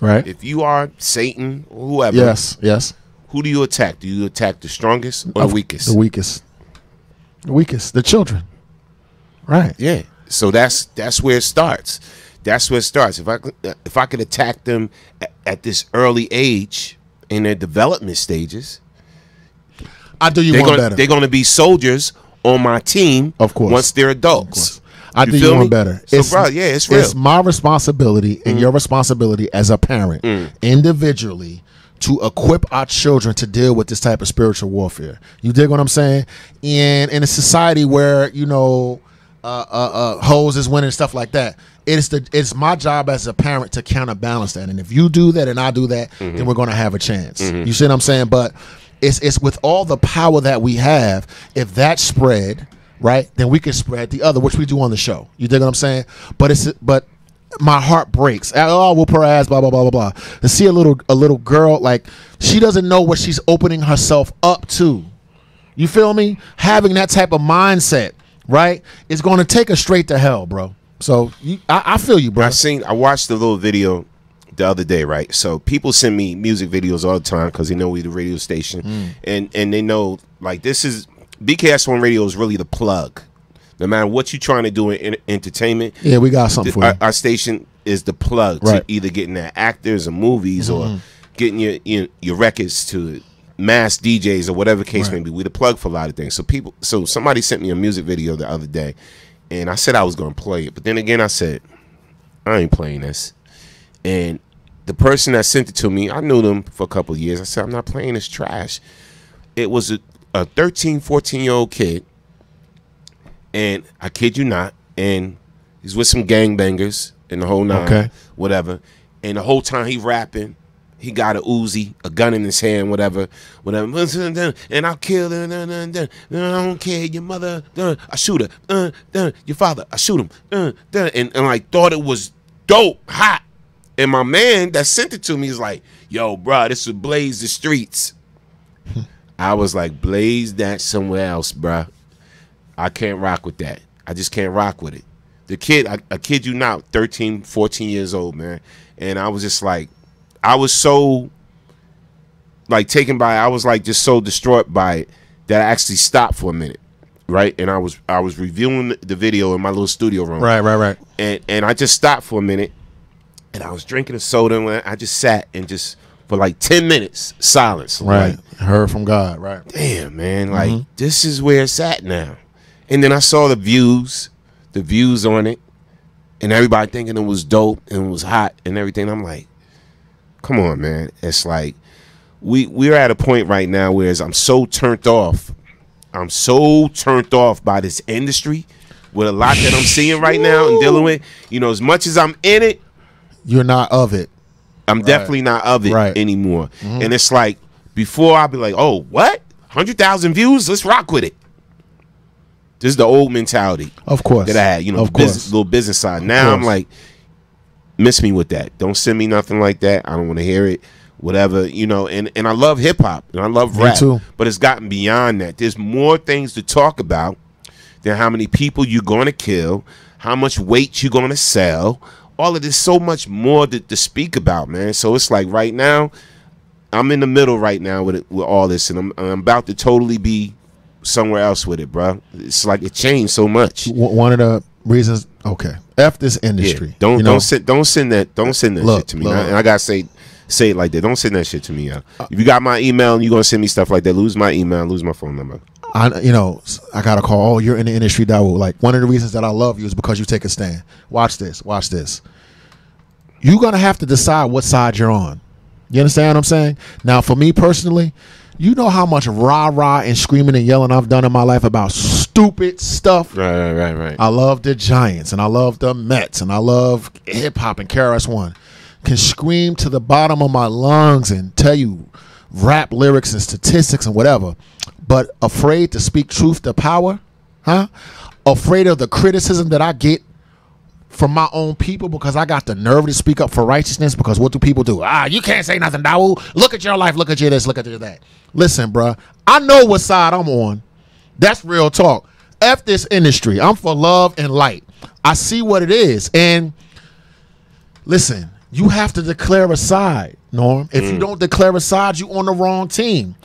right? If you are Satan or whoever, yes. Who do you attack? Do you attack the strongest or the weakest? The weakest. The weakest. The children. Right. Yeah. So that's where it starts. That's where it starts. If I could attack them at this early age in their development stages, I do you one better. They're going to be soldiers on my team. Of course. Once they're adults. I do you one better. So, bro, yeah, it's real. It's my responsibility and your responsibility as a parent, individually, to equip our children to deal with this type of spiritual warfare. You dig what I'm saying? And in a society where, you know, hoes is winning and stuff like that, it's my job as a parent to counterbalance that. And if you do that and I do that, then we're going to have a chance. You see what I'm saying? But it's with all the power that we have, if that spread, right, then we can spread the other, which we do on the show. You dig what I'm saying? But my heart breaks. Oh, we'll put her ass, blah, blah, blah, blah, blah. To see a little girl, like, she doesn't know what she's opening herself up to. You feel me? Having that type of mindset, right, it's going to take us straight to hell, bro. So I feel you, bro. I watched a little video the other day, right? So people send me music videos all the time because they know we the radio station, and they know, like, this is BKS1 Radio is really the plug. No matter what you're trying to do in entertainment, yeah, we got something for you. Our station is the plug to either getting the actors or movies or getting your records to mass DJs or whatever the case may be. We the plug for a lot of things. So somebody sent me a music video the other day, and I said I was going to play it, but then again I said I ain't playing this. And the person that sent it to me, I knew them for a couple of years. I said, I'm not playing this trash. It was a 13, 14-year-old kid, and I kid you not, and he's with some gangbangers and the whole nine, whatever. And the whole time he rapping, he got a Uzi, a gun in his hand, whatever. And I'll kill her. I don't care. Your mother, I shoot her. Your father, I shoot him. And I thought it was dope, hot. And my man that sent it to me is like, yo, bro, this will blaze the streets. I was like, blaze that somewhere else, bro. I can't rock with that. I just can't rock with it. The kid, I kid you not, 13, 14 years old, man. And I was just like, I was so, like, taken by it. I was, like, just so distraught by it that I actually stopped for a minute, right? And I was reviewing the video in my little studio room. Right. And I just stopped for a minute, and I was drinking a soda, and I just sat and just for like 10 minutes, silence. Right. Like, heard from God. Right. Damn, man. Like, this is where it's at now. And then I saw the views on it, and everybody thinking it was dope and it was hot and everything. I'm like, come on, man. It's like we're at a point right now where I'm so turned off. I'm so turned off by this industry with a lot that I'm seeing right now and dealing with. You know, as much as I'm in it, you're not of it. I'm definitely not of it anymore. And it's like, before I'd be like, oh, what? 100,000 views? Let's rock with it. This is the old mentality. Of course. That I had, you know, little business side. Now I'm like, miss me with that. Don't send me nothing like that. I don't want to hear it. Whatever, you know, and I love hip hop and I love rap. too. But it's gotten beyond that. There's more things to talk about than how many people you're going to kill, how much weight you're going to sell. All of this, so much more to speak about, man. So it's like right now, I'm in the middle right now with all this, and I'm about to totally be somewhere else with it, bro. It's like it changed so much. One of the reasons, F this industry. Yeah, don't send that shit to me. And I gotta say it like that. Don't send that shit to me, yo. If you got my email and you're gonna send me stuff like that, lose my email, lose my phone number. I got a call. Oh, you're in the industry, Dawood. Like, one of the reasons that I love you is because you take a stand. Watch this. You're gonna have to decide what side you're on. You understand what I'm saying? Now, for me personally, you know how much rah-rah and screaming and yelling I've done in my life about stupid stuff. Right. I love the Giants, and I love the Mets, and I love hip-hop and KRS-One. Can scream to the bottom of my lungs and tell you rap lyrics and statistics and whatever, but afraid to speak truth to power? Afraid of the criticism that I get from my own people because I got the nerve to speak up for righteousness. Because what do people do? You can't say nothing, Dawood. Look at your life. Look at your this. Look at your that. Listen, bruh, I know what side I'm on. That's real talk. F this industry. I'm for love and light. I see what it is. And listen, you have to declare a side, Norm. If you don't declare a side, you on the wrong team.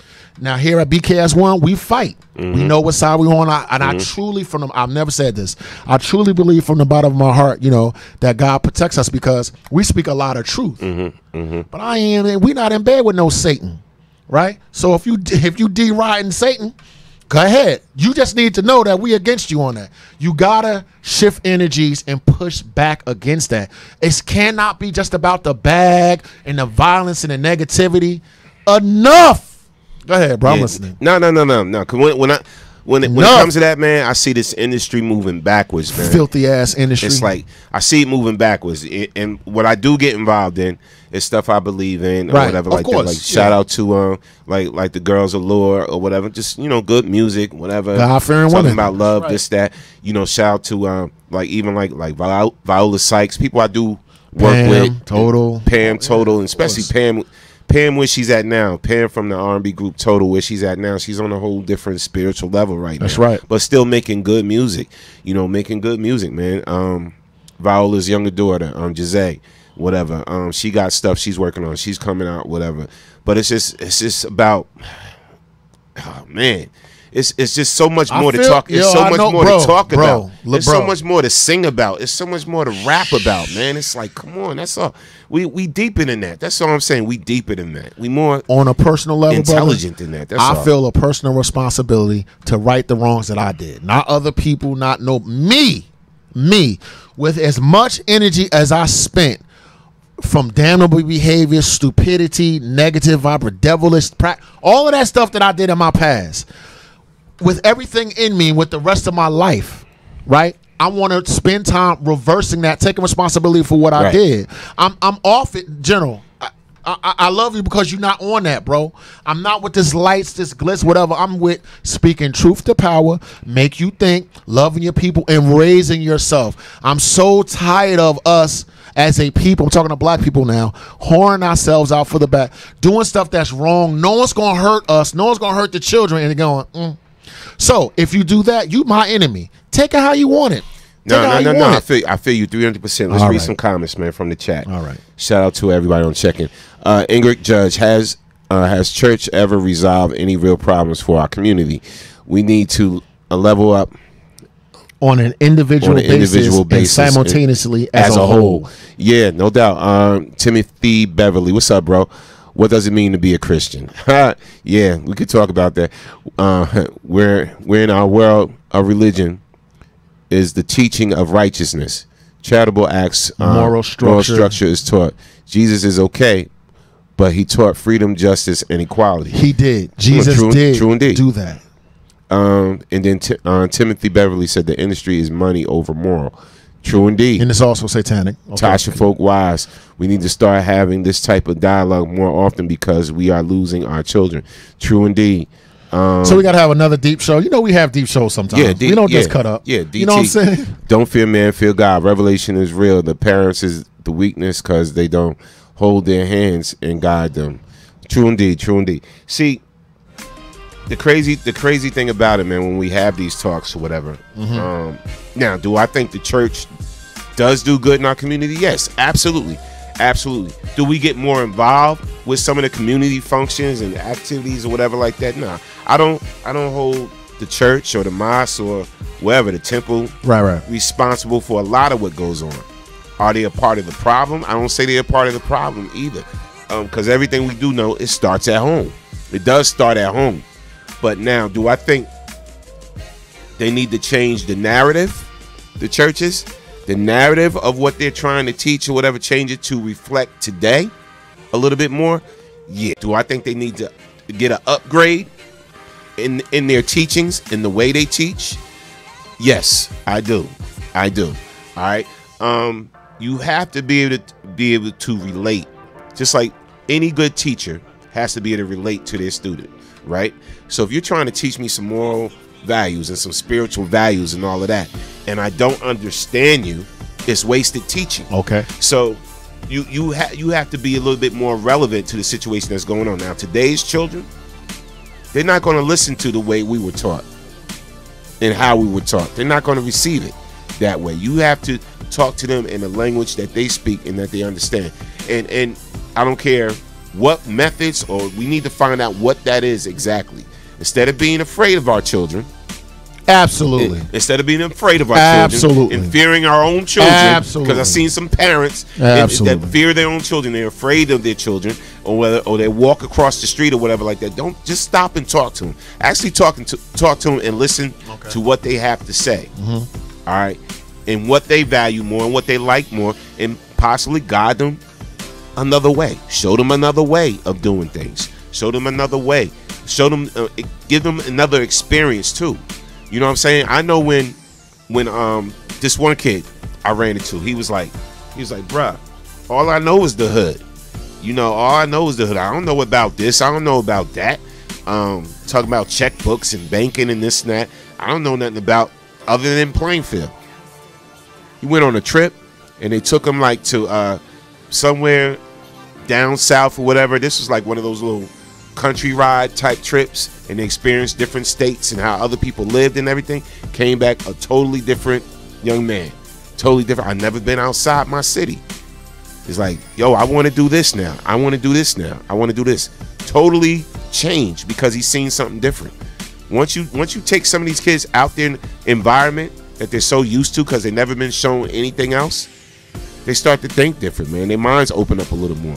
Now, here at BKS1, we fight. We know what side we're on. I truly, I've never said this, I truly believe from the bottom of my heart, you know, that God protects us because we speak a lot of truth. But we're not in bed with no Satan, right? So if you deriding Satan, go ahead. You just need to know that we against you on that. You gotta shift energies and push back against that. It cannot be just about the bag and the violence and the negativity. Enough. Go ahead, bro. I'm listening. No. Cause when it comes to that, man, I see this industry moving backwards, man. Filthy ass industry. It's like I see it moving backwards, and what I do get involved in is stuff I believe in, or whatever, like that. Like shout out to like the Girls Allure or whatever. Just, you know, good music, whatever. God-fearing Talking women. about love, this, that. You know, shout out to like even like Viola Sykes, people I do work with. Pam Total, and especially Pam where she's at now. Pam from the R&B group Total, where she's at now. She's on a whole different spiritual level right now. That's right. But still making good music. You know, making good music, man. Viola's younger daughter, Giselle, whatever. She got stuff she's working on. She's coming out, whatever. But it's just about, oh man. It's just so much more to talk. It's so much more to talk about. There's so much more to sing about. It's so much more to rap about, man. It's like, come on, that's all. We deeper than that. That's all I'm saying. We deeper than that. We more on a personal level, intelligent than that. That's all. I feel a personal responsibility to right the wrongs that I did. Not other people, me. With as much energy as I spent from damnable behavior, stupidity, negative vibra, devilish, all of that stuff that I did in my past. With everything in me, with the rest of my life, right? I want to spend time reversing that, taking responsibility for what I did. I'm off it, General. I love you because you're not on that, bro. I'm not with this lights, this glitz, whatever. I'm with speaking truth to power, make you think, loving your people, and raising yourself. I'm so tired of us as a people, I'm talking to black people now, whoring ourselves out for the back, doing stuff that's wrong. No one's going to hurt us. No one's going to hurt the children. And they're going, So if you do that, you my enemy. Take it how you want it. No. I feel you 300%. Let's read some comments, man, from the chat. All right. Shout out to everybody on checking. Ingrid Judge, has church ever resolved any real problems for our community? We need to level up on an individual basis and simultaneously as a whole. Yeah, no doubt. Timothy Beverly, what's up, bro? What does it mean to be a Christian? Yeah, we could talk about that. We're in our world of religion is the teaching of righteousness. Charitable acts, moral structure is taught. Jesus is okay, but he taught freedom, justice, and equality. He did. Jesus did do that. And then Timothy Beverly said the industry is money over moral. True indeed. And it's also satanic. Okay. Tasha Folk Wise, we need to start having this type of dialogue more often because we are losing our children. True indeed. So we got to have another deep show. You know we have deep shows sometimes. Yeah, we don't just cut up. Yeah, DT, you know what I'm saying? Don't fear man, fear God. Revelation is real. The parents is the weakness because they don't hold their hands and guide them. True indeed. True indeed. See, the crazy thing about it, man, when we have these talks or whatever. Now, do I think the church does do good in our community? Yes, absolutely. Absolutely. Do we get more involved with some of the community functions and activities or whatever like that? No, I don't hold the church or the mosque or wherever, the temple, responsible for a lot of what goes on. Are they a part of the problem? I don't say they're a part of the problem either, because everything we do know, it starts at home. It does start at home. But now, do I think they need to change the narrative, the churches? The narrative of what they're trying to teach or whatever, change it to reflect today a little bit more? Yeah. Do I think they need to get an upgrade in their teachings, in the way they teach? Yes, I do. I do. All right. You have to be able to relate. Just like any good teacher has to be able to relate to their student, right? So if you're trying to teach me some moral values and some spiritual values and all of that, and I don't understand you, it's wasted teaching. Okay. So you have to be a little bit more relevant to the situation that's going on now. Today's children, they're not going to listen to the way we were taught and how we were taught. They're not going to receive it that way. You have to talk to them in a language that they speak and that they understand. And I don't care what methods, or we need to find out what that is exactly. Instead of being afraid of our children. Absolutely. Instead of being afraid of our children. And fearing our own children. Absolutely. Because I've seen some parents that fear their own children. They're afraid of their children, or they walk across the street or whatever like that. Don't just stop and talk to them. Actually talk to them and listen to what they have to say. All right. And what they value more and what they like more, and possibly guide them another way. Show them another way of doing things. Show them another way. Show them, give them another experience too. You know what I'm saying? I know when this one kid I ran into, he was like, bruh, all I know is the hood. You know, all I know is the hood. I don't know about this. I don't know about that. Talking about checkbooks and banking and this and that. I don't know nothing about other than Plainfield. He went on a trip and they took him like to somewhere down south or whatever. This was like one of those little country ride type trips, and they experienced different states and how other people lived and everything. Came back a totally different young man. Totally different. I've never been outside my city. It's like, yo, I want to do this now. I want to do this now. I want to do this. Totally changed because he's seen something different. Once you take some of these kids out there in the environment that they're so used to because they've never been shown anything else, they start to think different, man. Their minds open up a little more.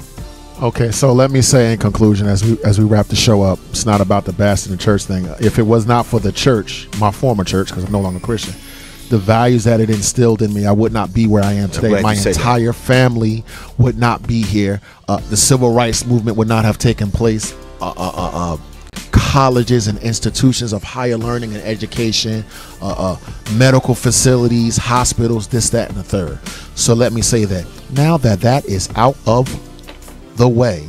Okay, so let me say in conclusion, as we wrap the show up, it's not about the bastard and church thing. If it was not for the church, my former church, because I'm no longer Christian, the values that it instilled in me, I would not be where I am today. My entire family would not be here. The civil rights movement would not have taken place. Colleges and institutions of higher learning and education, medical facilities, hospitals, this, that, and the third. So let me say that now that is out of the way,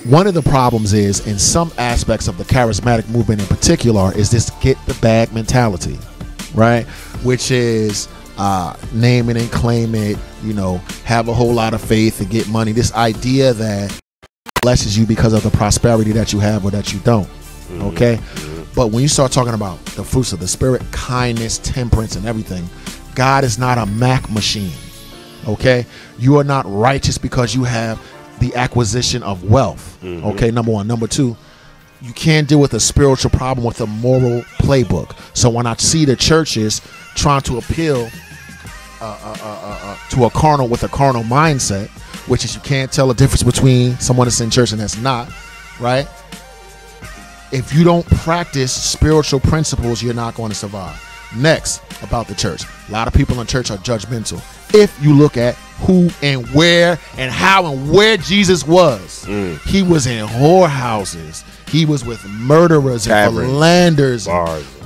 one of the problems is, in some aspects of the charismatic movement in particular, is this get the bag mentality, right? Which is name it and claim it, have a whole lot of faith and get money. This idea that blesses you because of the prosperity that you have or that you don't. Okay? But when you start talking about the fruits of the spirit, kindness, temperance, and everything, God is not a Mac machine. Okay? You are not righteous because you have the acquisition of wealth. Okay, number one. Number two, you can't deal with a spiritual problem with a moral playbook. So when I see the churches trying to appeal to a carnal with a carnal mindset, which is you can't tell the difference between someone that's in church and that's not, right? If you don't practice spiritual principles, you're not going to survive. Next, about the church. A lot of people in church are judgmental. If you look at who and where and how and where Jesus was, he was in whorehouses. He was with murderers and philanders,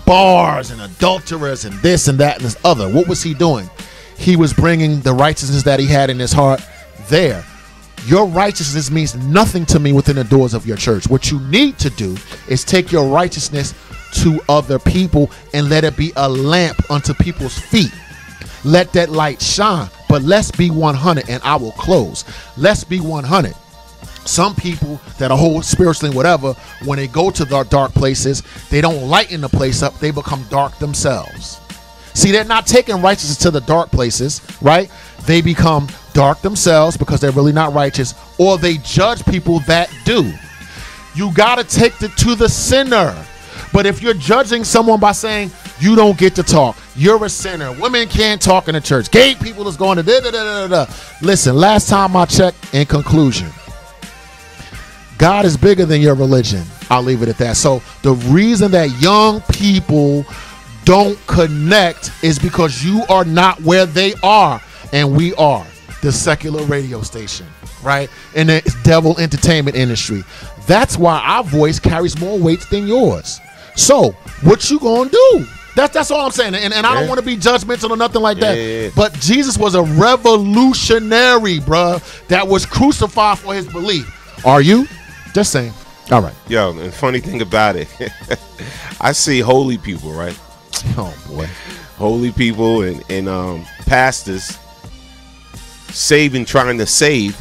bars and adulterers and this and that and this other. What was he doing? He was bringing the righteousness that he had in his heart there. Your righteousness means nothing to me within the doors of your church. What you need to do is take your righteousness to other people and let it be a lamp unto people's feet. Let that light shine. But let's be 100, and I will close. Let's be 100. Some people that are whole spiritually whatever, when they go to the dark places, they don't lighten the place up. They become dark themselves. See, they're not taking righteousness to the dark places, right? They become dark themselves because they're really not righteous, or they judge people that do. You got to take it to the sinner. But if you're judging someone by saying you don't get to talk, you're a sinner, women can't talk in the church, gay people is going to da-da-da-da-da. Listen, last time I checked, in conclusion, God is bigger than your religion. I'll leave it at that. So the reason that young people don't connect is because you are not where they are, and we are the secular radio station, right? In the devil entertainment industry. That's why our voice carries more weight than yours. So what you gonna do? That's all I'm saying. And I don't want to be judgmental or nothing like that. Yeah. But Jesus was a revolutionary, bruh, that was crucified for his belief. Are you? Just saying. All right. Yo, and funny thing about it, I see holy people, right? Oh boy. Holy people and pastors trying to save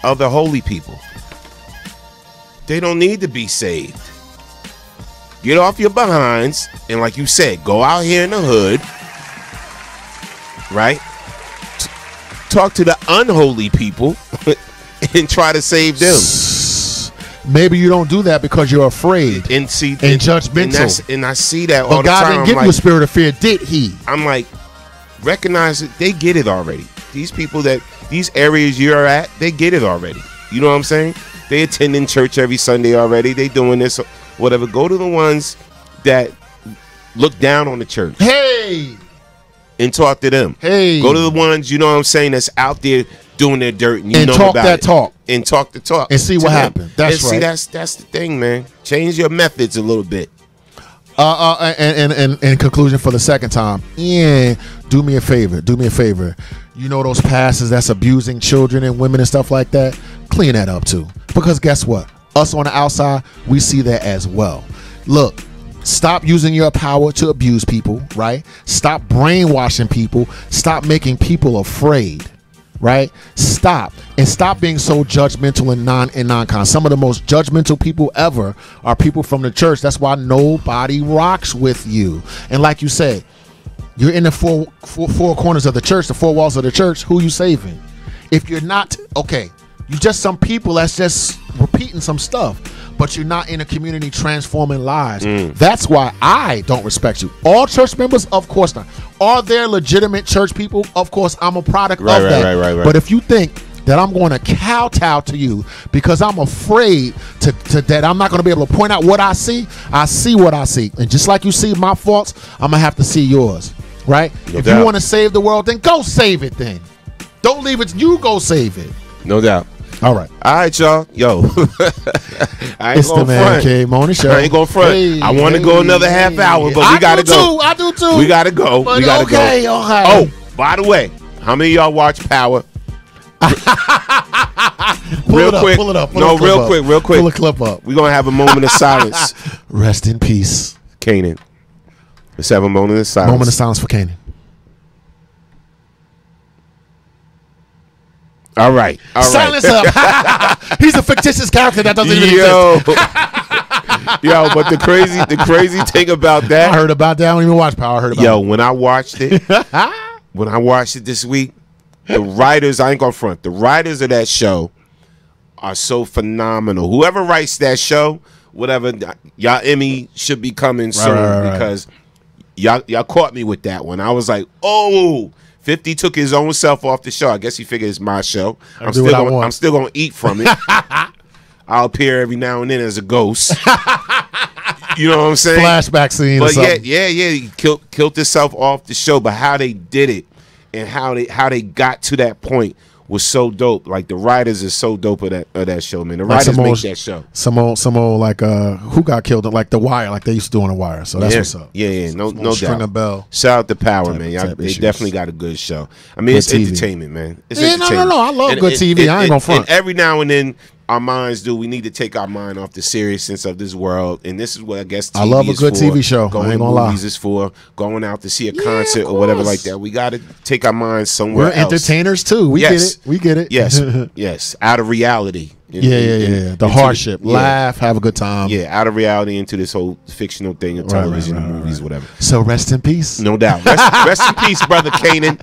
other holy people. They don't need to be saved. Get off your behinds and, like you said, go out here in the hood, right? Talk to the unholy people and try to save them. Maybe you don't do that because you're afraid and judgmental. And I see that all the time. But God didn't give you a spirit of fear, did he? I'm like, recognize it. They get it already. These people these areas you're at, they get it already. You know what I'm saying? They attending church every Sunday already. They doing this, whatever. Go to the ones that look down on the church. Hey! And talk to them. Hey! Go to the ones, you know what I'm saying, that's out there doing their dirt and you know talk about that it. talk. And talk the talk. And see what happens. That's right. See, that's the thing, man. Change your methods a little bit. And in conclusion for the second time, do me a favor. You know those pastors that's abusing children and women and stuff like that? Clean that up too. Because guess what? Us on the outside, we see that as well. Look, stop using your power to abuse people, right? Stop brainwashing people. Stop making people afraid, right? Stop. And stop being so judgmental and non-con. Some of the most judgmental people ever are people from the church. That's why nobody rocks with you. And like you said, you're in the four corners of the church, the four walls of the church. Who you saving? If you're not, okay, you just some people that's just repeating some stuff, but you're not in a community transforming lives. That's why I don't respect you. All church members, of course not. Are there legitimate church people? Of course, I'm a product of that. Right. But if you think that I'm going to kowtow to you because I'm afraid to that I'm not going to be able to point out what I see what I see. And just like you see my faults, I'm going to have to see yours, right? No if doubt. you want to save the world, then go save it then. Don't leave it. You go save it. No doubt. All right. All right, y'all. Yo. I ain't It's the Man Cave Morning Show. I ain't going front. Hey, I want to go another half hour, but we got to go. I do too. We got to go. But we got to okay, go. okay. Oh, by the way, how many of y'all watch Power? Pull it up. Real quick. Pull a clip up. We're going to have a moment of silence. Rest in peace, Kanan. Let's have a moment of silence. Moment of silence for Kanan. All right. Silence up. He's a fictitious character that doesn't even exist. Yo, but the crazy thing about that. I heard about that. I don't even watch Power. I heard about it. When I watched it this week, the writers, I ain't gonna front, the writers of that show are so phenomenal. Whoever writes that show, whatever, y'all Emmy should be coming soon because y'all caught me with that one. I was like, oh, 50 took his own self off the show. I guess he figured it's my show. I'm still going to eat from it. I'll appear every now and then as a ghost. You know what I'm saying? Flashback scene. But or something. yeah, he killed himself off the show. But how they did it and how they got to that point was so dope. Like the writers are so dope of that show, man. The writers make that show. Some old like who got killed like The Wire, like they used to do on The Wire. So that's what's up. Yeah, no String doubt. a bell. Shout out to Power, man. They definitely got a good show. I mean, it's entertainment, man. It's entertainment. No. I love good TV. I ain't gonna front. And every now and then, our minds we need to take our mind off the seriousness of this world, and this is what I guess TV I love a good is for. TV show. Going I ain't to gonna movies lie. is for. Going out to see a concert or whatever like that. We got to take our minds somewhere We're else. entertainers too. We get it. We get it. Yes, yes. Out of reality. Yeah. The hardship. Laugh, have a good time. Yeah, out of reality into this whole fictional thing of television, movies, whatever. So rest in peace. No doubt. Rest in peace, brother Kanan.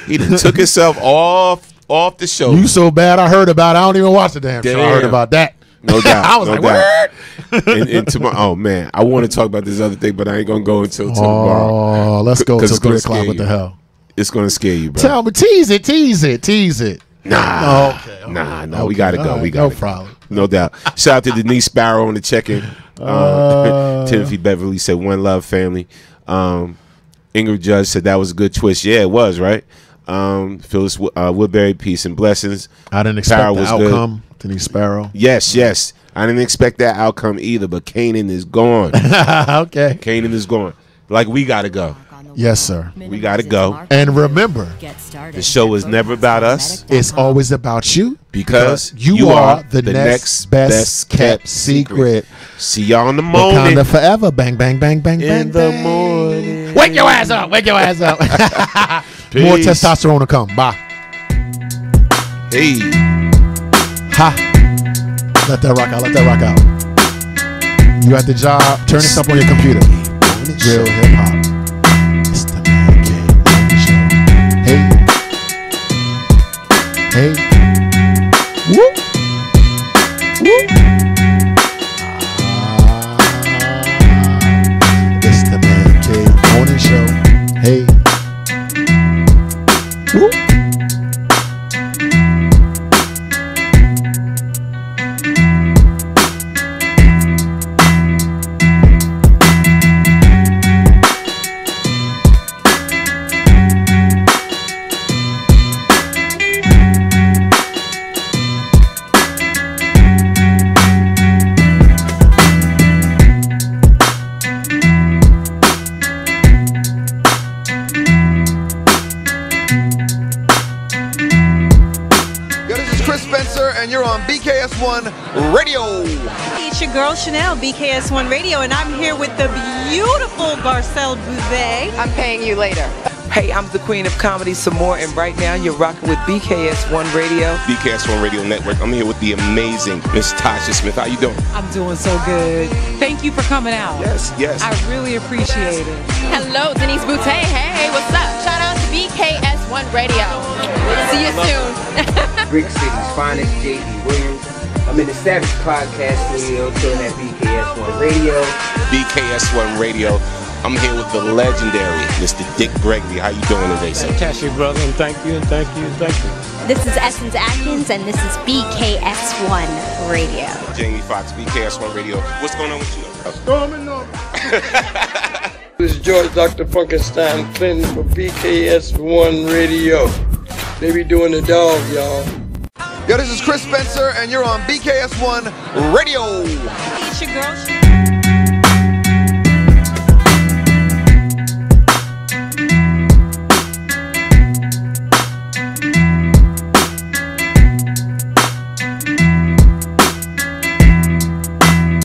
He done took himself off the show. You so bad I heard about it. I don't even watch the damn show. I heard about that. No doubt. I was like, word. And tomorrow, oh man, I want to talk about this other thing, but I ain't gonna go until tomorrow. Oh, let's go till 3 o'clock. What the hell? It's gonna scare you, bro. Tell me, tease it. Nah. Okay. Nah. We gotta go. Right, We gotta no problem. No doubt. Shout out to Denise Sparrow on the check-in. Timothy Beverly said, "One love, family." Ingrid Judge said that was a good twist. Yeah, it was, right? Phyllis Woodbury, peace and blessings. I didn't expect Power the was outcome. Denise Sparrow. Yes. I didn't expect that outcome either, but Kanan is gone. Okay. Kanan is gone. Like, we got to go. Yes, sir. We got to go. And remember, the show is never about us. It's always about you. Because you are the next best kept secret. See y'all in the morning. Wakanda forever. Bang, bang, bang, bang, bang. In the morning. Wake your ass up. Wake your ass up. More testosterone to come. Bye. Hey. Ha. Let that rock out. Let that rock out. You at the job. Turn this up on your computer. Real hip hop. It's the Man Cave Morning Show. Hey. Whoop. It's the Man Cave Morning Show. Hey. Whoop. BKS1 Radio. It's your girl Chanel, BKS1 Radio, and I'm here with the beautiful Garcelle Bouzet. I'm paying you later. Hey, I'm the queen of comedy some more, and right now you're rocking with BKS1 Radio. BKS1 Radio Network. I'm here with the amazing Miss Tasha Smith. How you doing? I'm doing so good. Thank you for coming out. Yes. I really appreciate it. Hello, Denise Boutte. Hey, what's up? Shout out to BKS1 Radio. See you soon. Brick City's finest, J.D. Williams. I'm in the Savage Podcast Studio, chilling at BKS1 Radio. BKS1 Radio. I'm here with the legendary Mr. Dick Gregory. How you doing today, sir? Fantastic, brother, and thank you. This is Essence Atkins, and this is BKS1 Radio. Jamie Foxx, BKS1 Radio. What's going on with you? Storming on. This is George Dr. Funkenstein Clinton for BKS1 Radio. They be doing the dog, y'all. Yo, this is Chris Spencer, and you're on BKS1 Radio. It's your girl.